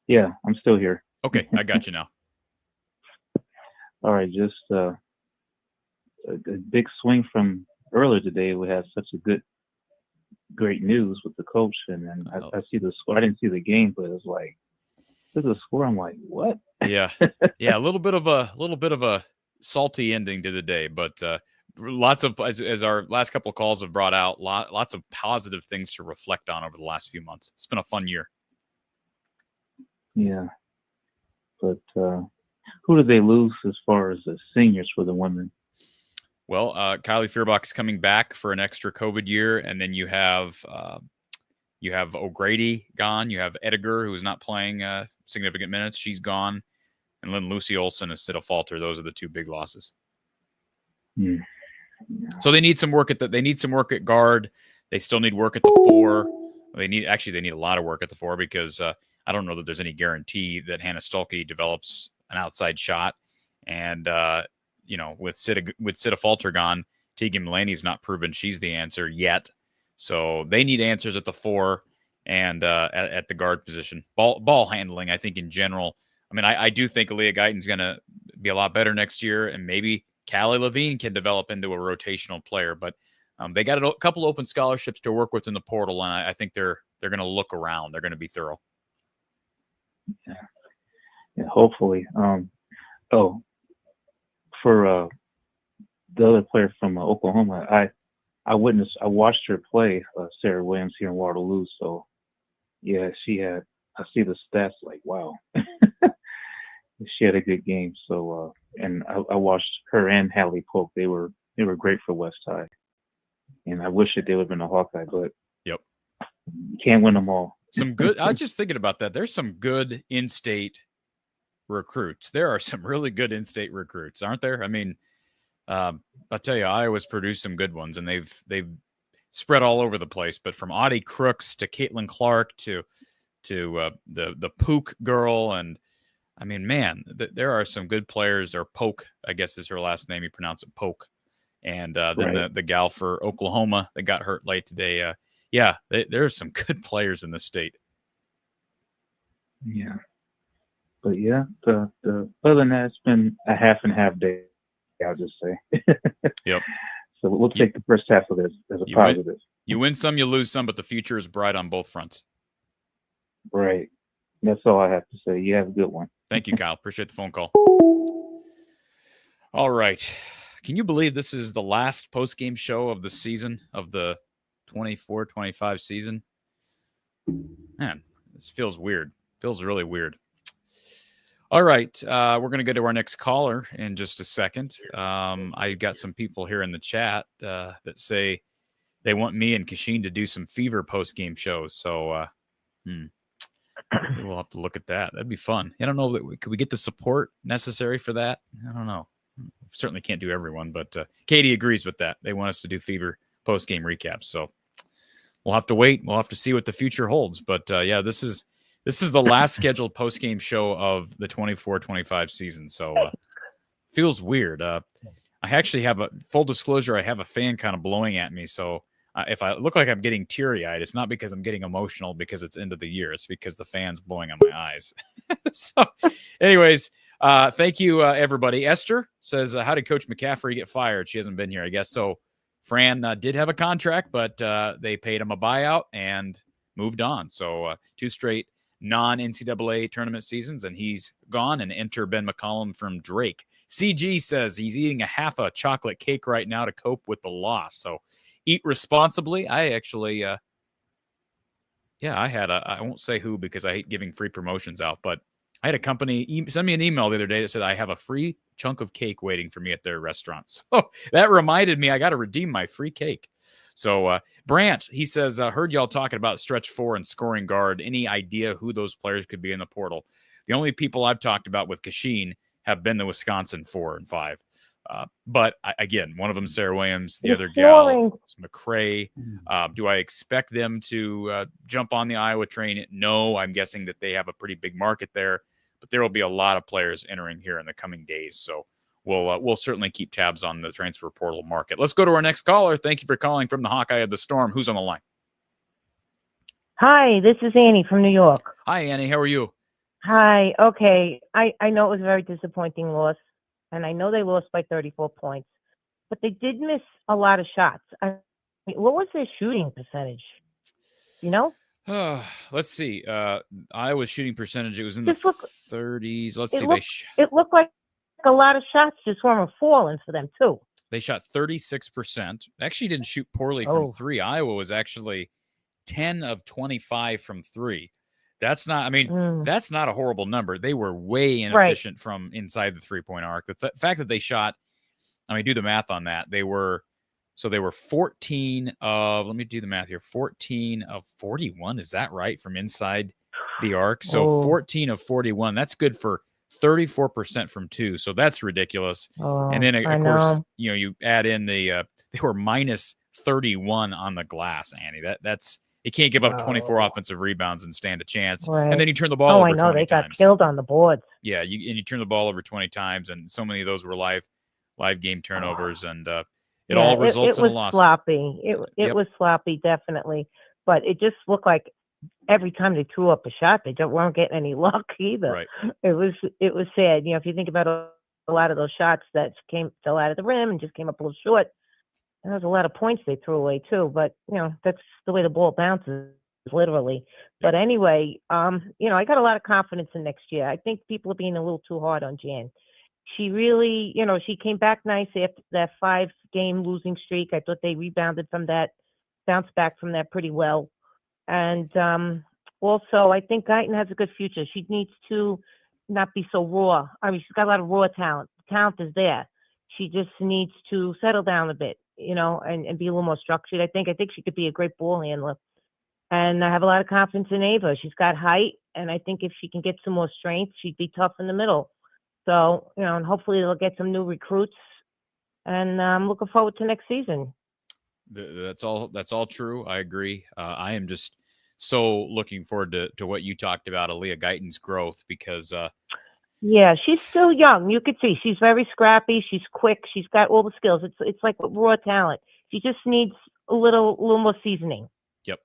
Yeah, I'm still here. Okay, I got you now. All right, just a big swing from earlier today. We had such a great news with the coach, and I see the score. I didn't see the game, but it was like, this is a score. I'm like, what? Yeah, a little bit of a salty ending to the day, but lots of, as our last couple of calls have brought out, lots of positive things to reflect on over the last few months. It's been a fun year. Yeah, but who did they lose as far as the seniors for the women? Well, Kylie Feuerbach is coming back for an extra COVID year, and then you have O'Grady gone. You have Edgar, who's not playing significant minutes. She's gone, and then Lucy Olson and Sita Falter. Those are the two big losses. Yeah. So they need some work at guard. They still need work at the 4. They need a lot of work at the 4 because I don't know that there's any guarantee that Hannah Stolke develops an outside shot, and with Sita Falter gone, Tegan Mulaney's not proven she's the answer yet. So they need answers at the 4 and at the guard position. Ball handling, I think, in general. I mean, I do think Aaliyah Guyton's going to be a lot better next year, and maybe Callie Levine can develop into a rotational player. But They got a couple open scholarships to work with in the portal, and I think they're going to look around. They're going to be thorough. Yeah, hopefully. For the other player from Oklahoma, I watched her play, Sarah Williams, here in Waterloo. So, yeah, I see the stats like, wow. She had a good game. So, and I watched her and Hallie Polk. They were great for West High. And I wish that they would have been a Hawkeye, but yep, you can't win them all. Some good. I was just thinking about that. There's some good in-state recruits. There are some really good in-state recruits, aren't there? I mean, I'll tell you, Iowa's produced some good ones, and they've spread all over the place. But from Audie Crooks to Caitlin Clark to the Pook girl, and I mean, man, there are some good players. Or Polk, I guess is her last name. You pronounce it Polk. And then Right. the gal for Oklahoma that got hurt late today. There are some good players in the state. Yeah. But yeah, the other than that, it's been a half and half day, I'll just say. Yep. So we'll take the first half of this as a positive. You win some, you lose some, but the future is bright on both fronts. Right. That's all I have to say. You have a good one. Thank you, Kyle. Appreciate the phone call. All right. Can you believe this is the last post-game show of the season, of the 24-25 season? Man, this feels weird. Feels really weird. All right. We're going to go to our next caller in just a second. I got some people here in the chat that say they want me and Kachine to do some Fever post-game shows. So we'll have to look at that. That'd be fun. I don't know. Could we get the support necessary for that? I don't know. Certainly can't do everyone, but Katie agrees with that. They want us to do Fever post-game recaps. So we'll have to wait. We'll have to see what the future holds. But this is the last scheduled post-game show of the 24-25 season. So feels weird. I actually have full disclosure. I have a fan kind of blowing at me. So if I look like I'm getting teary-eyed, it's not because I'm getting emotional because it's end of the year. It's because the fan's blowing on my eyes. So anyways, thank you, everybody. Esther says, how did Coach McCaffrey get fired? She hasn't been here, I guess. So Fran did have a contract, but they paid him a buyout and moved on. So 2 straight non-NCAA tournament seasons, and he's gone. And enter Ben McCollum from Drake. CG says he's eating a half a chocolate cake right now to cope with the loss. So eat responsibly. I actually, I won't say who because I hate giving free promotions out, but I had a company send me an email the other day that said I have a free chunk of cake waiting for me at their restaurant. So that reminded me I got to redeem my free cake. So Brant, he says, heard y'all talking about stretch 4 and scoring guard. Any idea who those players could be in the portal? The only people I've talked about with Kachine have been the Wisconsin 4 and 5. But again, one of them, Sarah Williams, the other gal, McCray. Do I expect them to jump on the Iowa train? No, I'm guessing that they have a pretty big market there, but there will be a lot of players entering here in the coming days. So we'll certainly keep tabs on the transfer portal market. Let's go to our next caller. Thank you for calling from the Hawkeye of the Storm. Who's on the line? Hi, this is Annie from New York. Hi, Annie. How are you? Hi. Okay. I know it was a very disappointing loss, and I know they lost by 34 points, but they did miss a lot of shots. What was their shooting percentage? You know? Let's see. Iowa's shooting percentage, it was in the 30s. Let's see. It looked like a lot of shots just weren't falling for them, too. They shot 36%. Actually didn't shoot poorly from 3. Iowa was actually 10 of 25 from 3. That's not a horrible number. They were way inefficient from inside the 3-point arc. The fact that they shot, do the math on that. They were 14 of, let me do the math here, 14 of 41. Is that right? From inside the arc. So 14 of 41. That's good for 34% from 2. So that's ridiculous. And then, of course, you add in they were minus 31 on the glass, Annie. That's, you can't give up 24 offensive rebounds and stand a chance. Right. And then you turn the ball over 20 times. They got killed on the boards. Yeah, you turn the ball over 20 times, and so many of those were live game turnovers, and it all results in a loss. Sloppy. It was sloppy, definitely. But it just looked like every time they threw up a shot, they weren't getting any luck either. Right. It was sad. If you think about a lot of those shots that fell out of the rim and just came up a little short, There's a lot of points they threw away too, but that's the way the ball bounces, literally. But anyway, I got a lot of confidence in next year. I think people are being a little too hard on Jan. She really, she came back nice after that 5-game losing streak. I thought they rebounded from that, bounced back from that pretty well. And also, I think Guyton has a good future. She needs to not be so raw. I mean, she's got a lot of raw talent. The talent is there. She just needs to settle down a bit, and be a little more structured. I think she could be a great ball handler. And I have a lot of confidence in Ava. She's got height, and I think if she can get some more strength, she'd be tough in the middle. So, and hopefully they'll get some new recruits. And I'm looking forward to next season. That's all true. I agree. I am just so looking forward to what you talked about, Aaliyah Guyton's growth, because yeah, she's still young. You could see she's very scrappy. She's quick. She's got all the skills. It's like raw talent. She just needs a little more seasoning. Yep.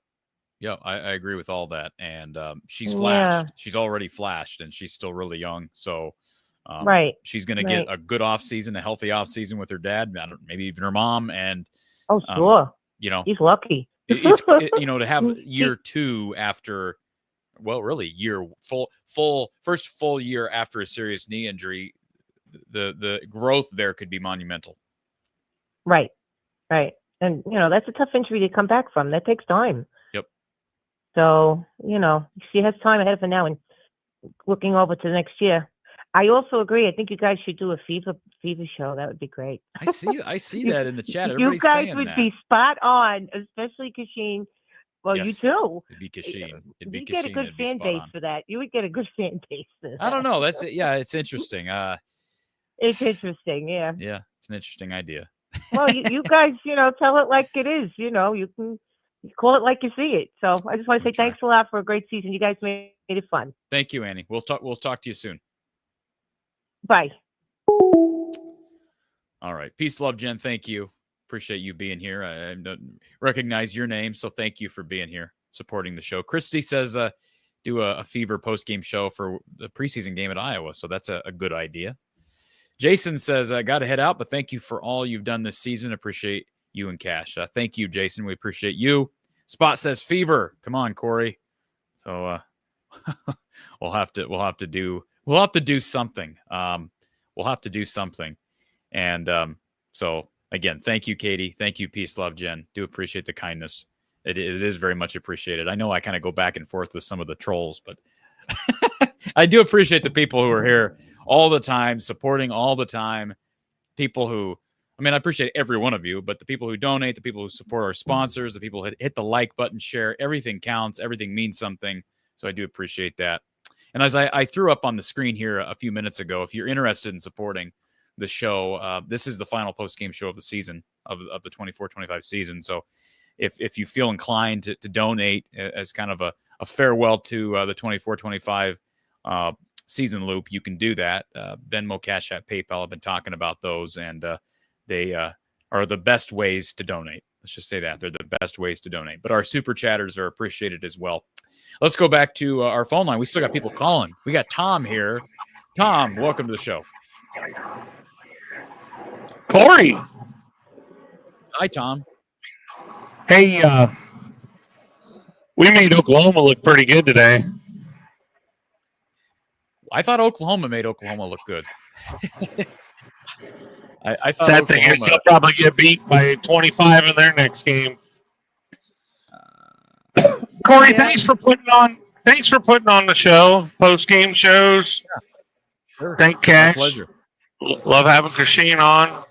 Yeah, I agree with all that. And she's flashed. Yeah. She's already flashed, and she's still really young. So right. She's going to get a good off season, a healthy off season with her dad, maybe even her mom. And sure. He's lucky. It's to have year 2 after. Well, really, first full year after a serious knee injury, the growth there could be monumental. Right. And, that's a tough injury to come back from. That takes time. Yep. So, she has time ahead of her now and looking over to next year. I also agree. I think you guys should do a fever show. That would be great. I see that in the chat. You guys would be spot on, especially Kachine. Well, yes. You too. It'd be Kachine. You'd get a good fan base for that. You would get a good fan base for that. I don't know. That's it. Yeah, it's interesting. It's interesting. Yeah. Yeah, it's an interesting idea. Well, you guys, tell it like it is. You can call it like you see it. So I just want to say thanks a lot for a great season. You guys made it fun. Thank you, Annie. We'll talk to you soon. Bye. All right. Peace, love, Jen. Thank you. Appreciate you being here. I don't recognize your name, so thank you for being here, supporting the show. Christy says do a fever post-game show for the preseason game at Iowa, so that's a good idea. Jason says, I got to head out, but thank you for all you've done this season. Appreciate you and Cash. Thank you, Jason. We appreciate you. Spot says fever. Come on, Corey. So we'll have to do something. We'll have to do something. And so again, thank you, Katie. Thank you, Peace, Love, Jen. Do appreciate the kindness. It is very much appreciated. I know I kind of go back and forth with some of the trolls, but I do appreciate the people who are here all the time, supporting all the time. People who, I appreciate every one of you, but the people who donate, the people who support our sponsors, the people who hit the like button, share, everything counts. Everything means something. So I do appreciate that. And as I threw up on the screen here a few minutes ago, if you're interested in supporting the show, this is the final post-game show of the season, of the 24-25 season. So if you feel inclined to donate as kind of a farewell to the 24-25 season loop, you can do that. Venmo, Cash App, PayPal, I've been talking about those, and they are the best ways to donate. Let's just say that. They're the best ways to donate. But our super chatters are appreciated as well. Let's go back to our phone line. We still got people calling. We got Tom here. Tom, welcome to the show. Corey. Hi, Tom. Hey, we made Oklahoma look pretty good today. I thought Oklahoma made Oklahoma look good. I thought sad thing is they'll probably get beat by 25 in their next game. Corey, thanks for putting on the show, post-game shows. Yeah, sure. Thank Cash. My pleasure. Love having Kachine on.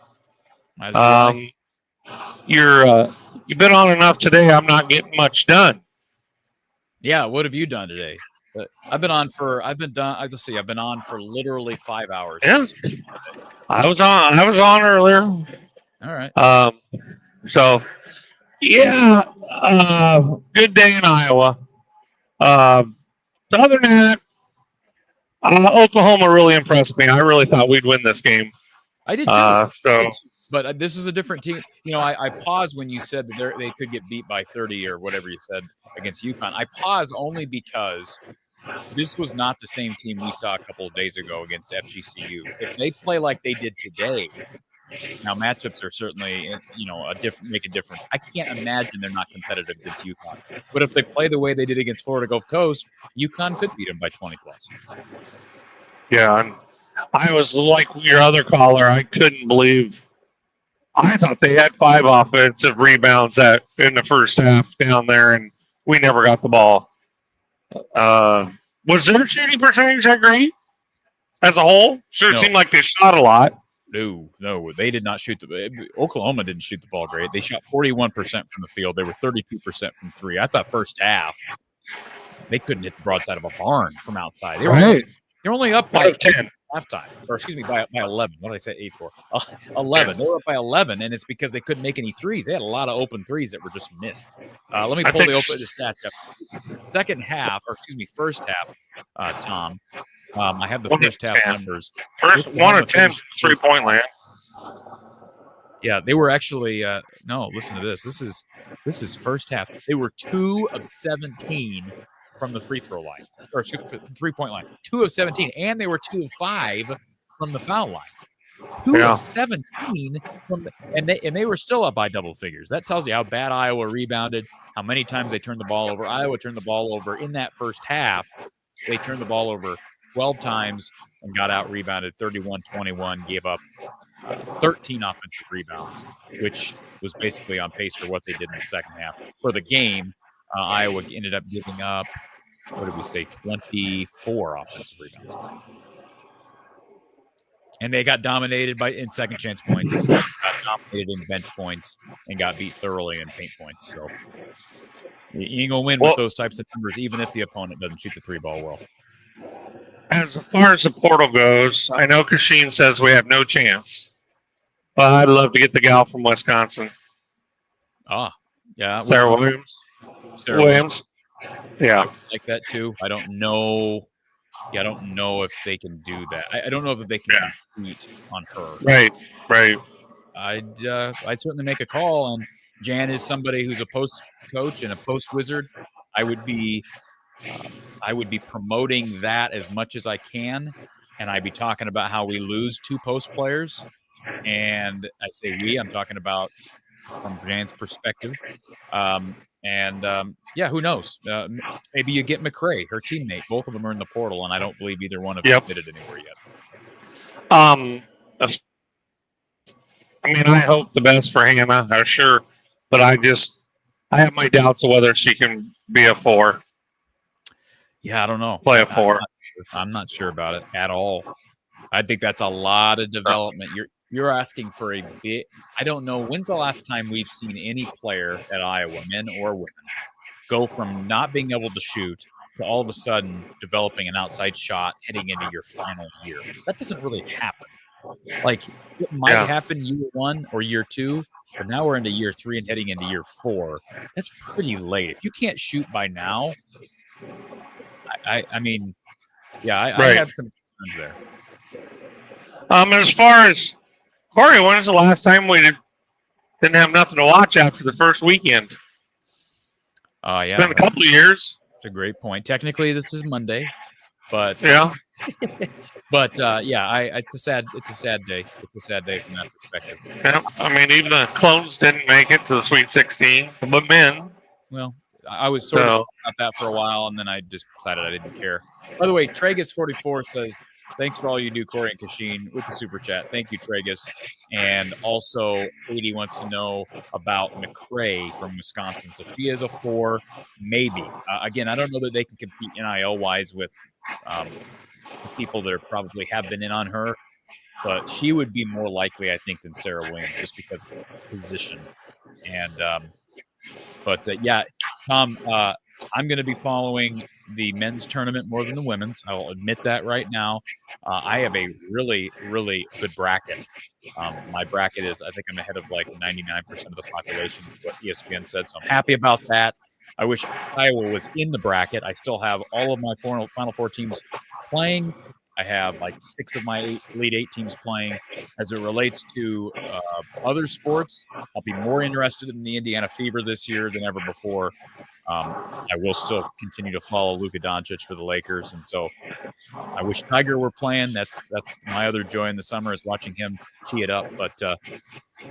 You've been on enough today. I'm not getting much done. Yeah, what have you done today? I've been on for literally 5 hours. Yeah. I was on earlier. All right. So yeah, good day in Iowa. Other than that, Oklahoma really impressed me. I really thought we'd win this game. I did too. But this is a different team. I paused when you said that they could get beat by 30 or whatever you said against UConn. I paused only because this was not the same team we saw a couple of days ago against FGCU. If they play like they did today, Now matchups are certainly, make a difference. I can't imagine they're not competitive against UConn. But if they play the way they did against Florida Gulf Coast, UConn could beat them by 20 plus. Yeah, and I was like your other caller. I couldn't believe. I thought they had 5 offensive rebounds in the first half down there, and we never got the ball. Was their shooting percentage that great as a whole? Sure, No. Seemed like they shot a lot. No, they did not shoot Oklahoma didn't shoot the ball great. They shot 41% from the field. They were 32% from 3. I thought first half they couldn't hit the broadside of a barn from outside. They're only up by 10 halftime, or excuse me, by 11. What did I say? 8-4. 11. They were up by 11, and it's because they couldn't make any threes. They had a lot of open threes that were just missed. Let me pull the stats up. First half, Tom. I have the first half numbers. First 1 of 10 3-point land. Yeah, they were actually no. Listen to this. This is first half. They were 2 of 17 from the free throw line, or excuse me, 3-point line. 2 of 17, and they were 2 of 5 from the foul line. 2 of 17 and they were still up by double figures. That tells you how bad Iowa rebounded, how many times they turned the ball over. Iowa turned the ball over in that first half. They turned the ball over 12 times and got out rebounded 31-21, gave up 13 offensive rebounds, which was basically on pace for what they did in the second half. For the game, Iowa ended up giving up, 24 offensive rebounds. And they got dominated in second chance points, got dominated in bench points, and got beat thoroughly in paint points. So you ain't going to win with those types of numbers, even if the opponent doesn't shoot the 3-ball well. As far as the portal goes, I know Kachine says we have no chance, but I'd love to get the gal from Wisconsin. Yeah. Sarah Williams. Yeah. I like that too. I don't know. Yeah, I don't know if they can do that. I don't know that they can compete on her. Right. I'd certainly make a call. And Jan is somebody who's a post coach and a post wizard. I would be promoting that as much as I can, and I'd be talking about how we lose 2 post players. And I say we. I'm talking about from Jan's perspective. Who knows? Maybe you get McCray, her teammate. Both of them are in the portal, and I don't believe either one have committed anywhere yet. I hope the best for Hannah, sure, but I have my doubts of whether she can be a 4. Yeah, I don't know. Play a 4. I'm not sure about it at all. I think that's a lot of development. You're asking for a bit. I don't know. When's the last time we've seen any player at Iowa, men or women, go from not being able to shoot to all of a sudden developing an outside shot heading into your final year? That doesn't really happen. Like, it might happen year 1 or year 2, but now we're into year 3 and heading into year 4. That's pretty late. If you can't shoot by now, I have some concerns there. As far as Corey, when was the last time we didn't have nothing to watch after the first weekend? It's been a couple of years. That's a great point. Technically, this is Monday, but it's a sad day. It's a sad day from that perspective. Yeah, even the clones didn't make it to the Sweet 16, but men. Well, I was sort of about that for a while, and then I just decided I didn't care. By the way, Tragus44 says, thanks for all you do, Corey and Kachine, with the super chat. Thank you, Tragus. And also, Katie wants to know about McCray from Wisconsin. So she is a 4, maybe. Again, I don't know that they can compete NIL-wise with people that probably have been in on her, but she would be more likely, I think, than Sarah Williams just because of her position. And Tom, I'm going to be following the men's tournament more than the women's. I'll admit that right now. I have a really, really good bracket. My bracket is, I think I'm ahead of like 99% of the population, what ESPN said. So I'm happy about that. I wish Iowa was in the bracket. I still have all of my Final Four teams playing. I have like 6 of my Elite 8 teams playing. As it relates to other sports, I'll be more interested in the Indiana Fever this year than ever before. I will still continue to follow Luka Doncic for the Lakers. And so I wish Tiger were playing. That's my other joy in the summer is watching him tee it up. But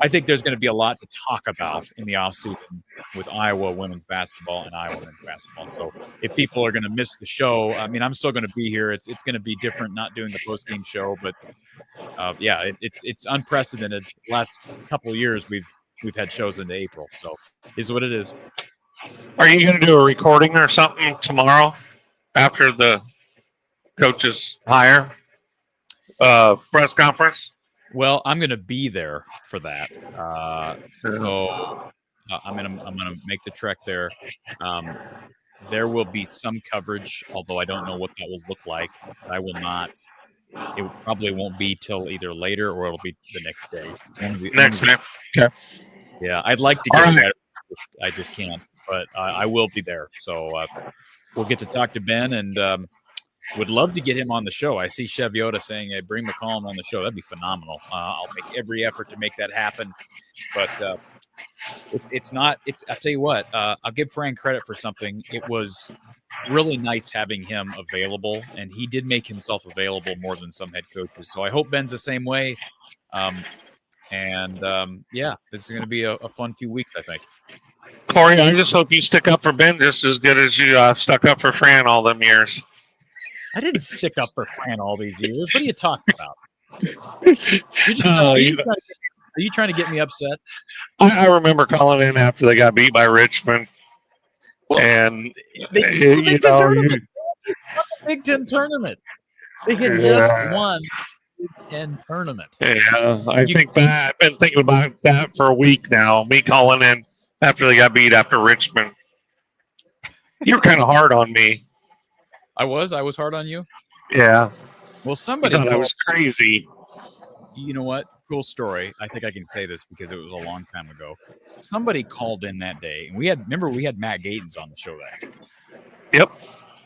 I think there's going to be a lot to talk about in the offseason with Iowa women's basketball and Iowa men's basketball. So if people are going to miss the show, I mean, I'm still going to be here. It's going to be different not doing the post-game show, but it's unprecedented. The last couple of years we've had shows into April, so is what it is. Are you going to do a recording or something tomorrow after the coaches hire press conference? Well, I'm going to be there for that. So I'm gonna make the trek there. There will be some coverage, although I don't know what that will look like. I will not. It probably won't be till either later or it'll be the next day. Next day. Okay. Yeah, I'd like to get it better. I just can't, but I will be there. So we'll get to talk to Ben and would love to get him on the show. I see Chev Yoda saying, hey, bring McCollum on the show. That'd be phenomenal. I'll make every effort to make that happen. But it's not – I'll tell you what, I'll give Fran credit for something. It was really nice having him available, and he did make himself available more than some head coaches. So I hope Ben's the same way. Yeah, this is going to be a fun few weeks, I think. Corey, I just hope you stick up for Ben just as good as you stuck up for Fran all them years. I didn't stick up for Fran all these years. What are you talking about? Are you trying to get me upset? I remember calling in after they got beat by Richmond. Well, and they the Big Ten tournament. They had just won the Big Ten tournament. Yeah, I've been thinking about that for a week now. Me calling in after they got beat after Richmond. You're kind of hard on me. I was hard on you. Yeah. Well, somebody thought I was crazy. You know what? Cool story. I think I can say this because it was a long time ago. Somebody called in that day, and we had Matt Gatens on the show that day. Yep.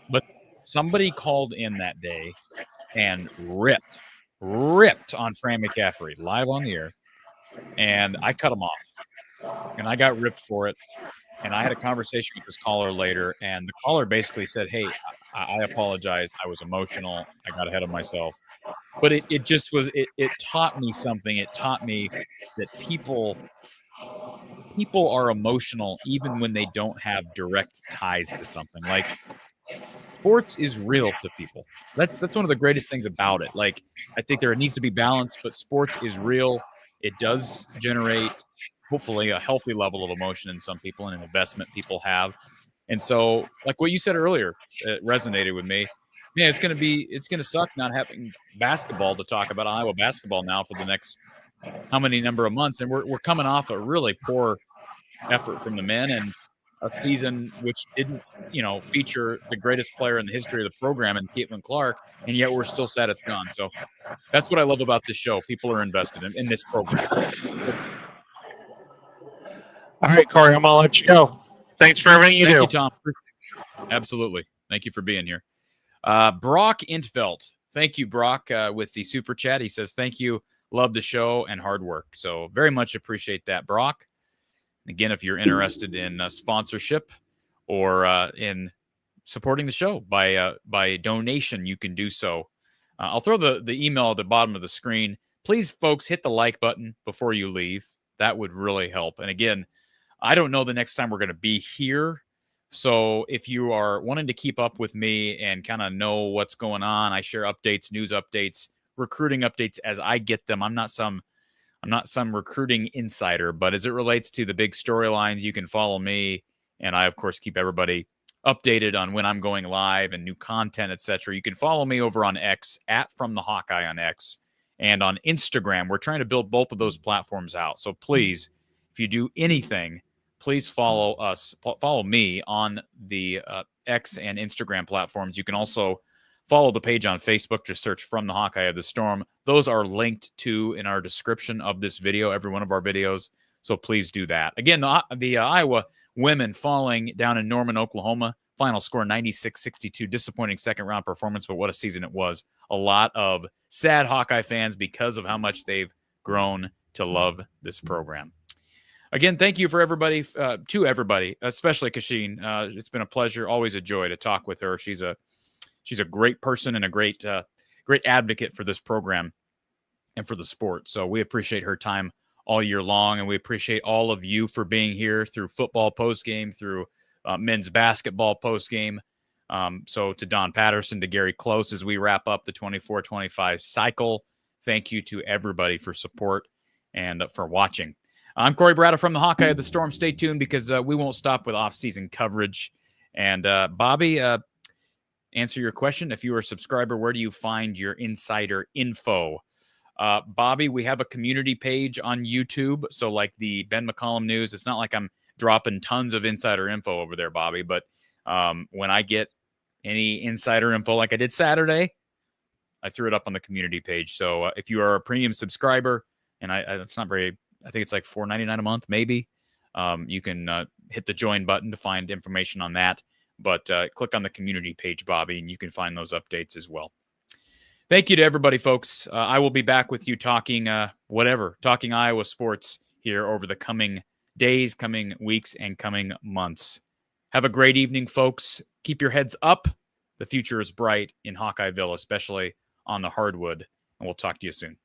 But somebody called in that day and ripped on Fran McCaffrey live on the air, and I cut him off, and I got ripped for it. And I had a conversation with this caller later, and the caller basically said, hey, I apologize. I was emotional. I got ahead of myself. But it just was – it taught me something. It taught me that people are emotional even when they don't have direct ties to something. Like, sports is real to people. That's one of the greatest things about it. Like, I think there needs to be balance, but sports is real. It does generate – hopefully a healthy level of emotion in some people and an investment people have. And so, like what you said earlier, it resonated with me. Man, it's going to suck not having basketball to talk about Iowa basketball now for the next how many number of months. And we're coming off a really poor effort from the men and a season which didn't, feature the greatest player in the history of the program in Caitlin Clark. And yet we're still sad it's gone. So that's what I love about this show. People are invested in this program. All right, Corey, I'm going to let you go. Thanks for everything you do. Thank you, Tom. Absolutely. Thank you for being here. Brock Intveld. Thank you, Brock, with the super chat. He says, thank you. Love the show and hard work. So very much appreciate that, Brock. Again, if you're interested in sponsorship or in supporting the show by donation, you can do so. I'll throw the email at the bottom of the screen. Please, folks, hit the like button before you leave. That would really help. And again, I don't know the next time we're going to be here. So if you are wanting to keep up with me and kind of know what's going on, I share updates, news updates, recruiting updates as I get them. I'm not some recruiting insider, but as it relates to the big storylines, you can follow me. And I, of course, keep everybody updated on when I'm going live and new content, etc. You can follow me over on X @FromTheHawkeye on X and on Instagram. We're trying to build both of those platforms out. So please, if you do anything, please follow me on the X and Instagram platforms. You can also follow the page on Facebook. Just search From the Hawkeye of the Storm. Those are linked to in our description of this video, every one of our videos. So please do that. Again, the Iowa women falling down in Norman, Oklahoma. Final score 96-62. Disappointing second-round performance, but what a season it was. A lot of sad Hawkeye fans because of how much they've grown to love this program. Again, thank you for everybody, to everybody, especially Kachine. It's been a pleasure, always a joy to talk with her. She's she's a great person and a great advocate for this program and for the sport. So we appreciate her time all year long, and we appreciate all of you for being here through football postgame, through men's basketball postgame. So to Don Patterson, to Gary Close, as we wrap up the 24-25 cycle, thank you to everybody for support and for watching. I'm Corey Brada from the Hawkeye of the Storm. Stay tuned because we won't stop with off-season coverage. And Bobby, answer your question. If you are a subscriber, where do you find your insider info? Bobby, we have a community page on YouTube. So like the Ben McCollum News, it's not like I'm dropping tons of insider info over there, Bobby. But when I get any insider info like I did Saturday, I threw it up on the community page. So if you are a premium subscriber, and it's not very, I think it's like $4.99 a month, maybe. You can hit the join button to find information on that. But click on the community page, Bobby, and you can find those updates as well. Thank you to everybody, folks. I will be back with you talking talking Iowa sports here over the coming days, coming weeks, and coming months. Have a great evening, folks. Keep your heads up. The future is bright in Hawkeyeville, especially on the hardwood. And we'll talk to you soon.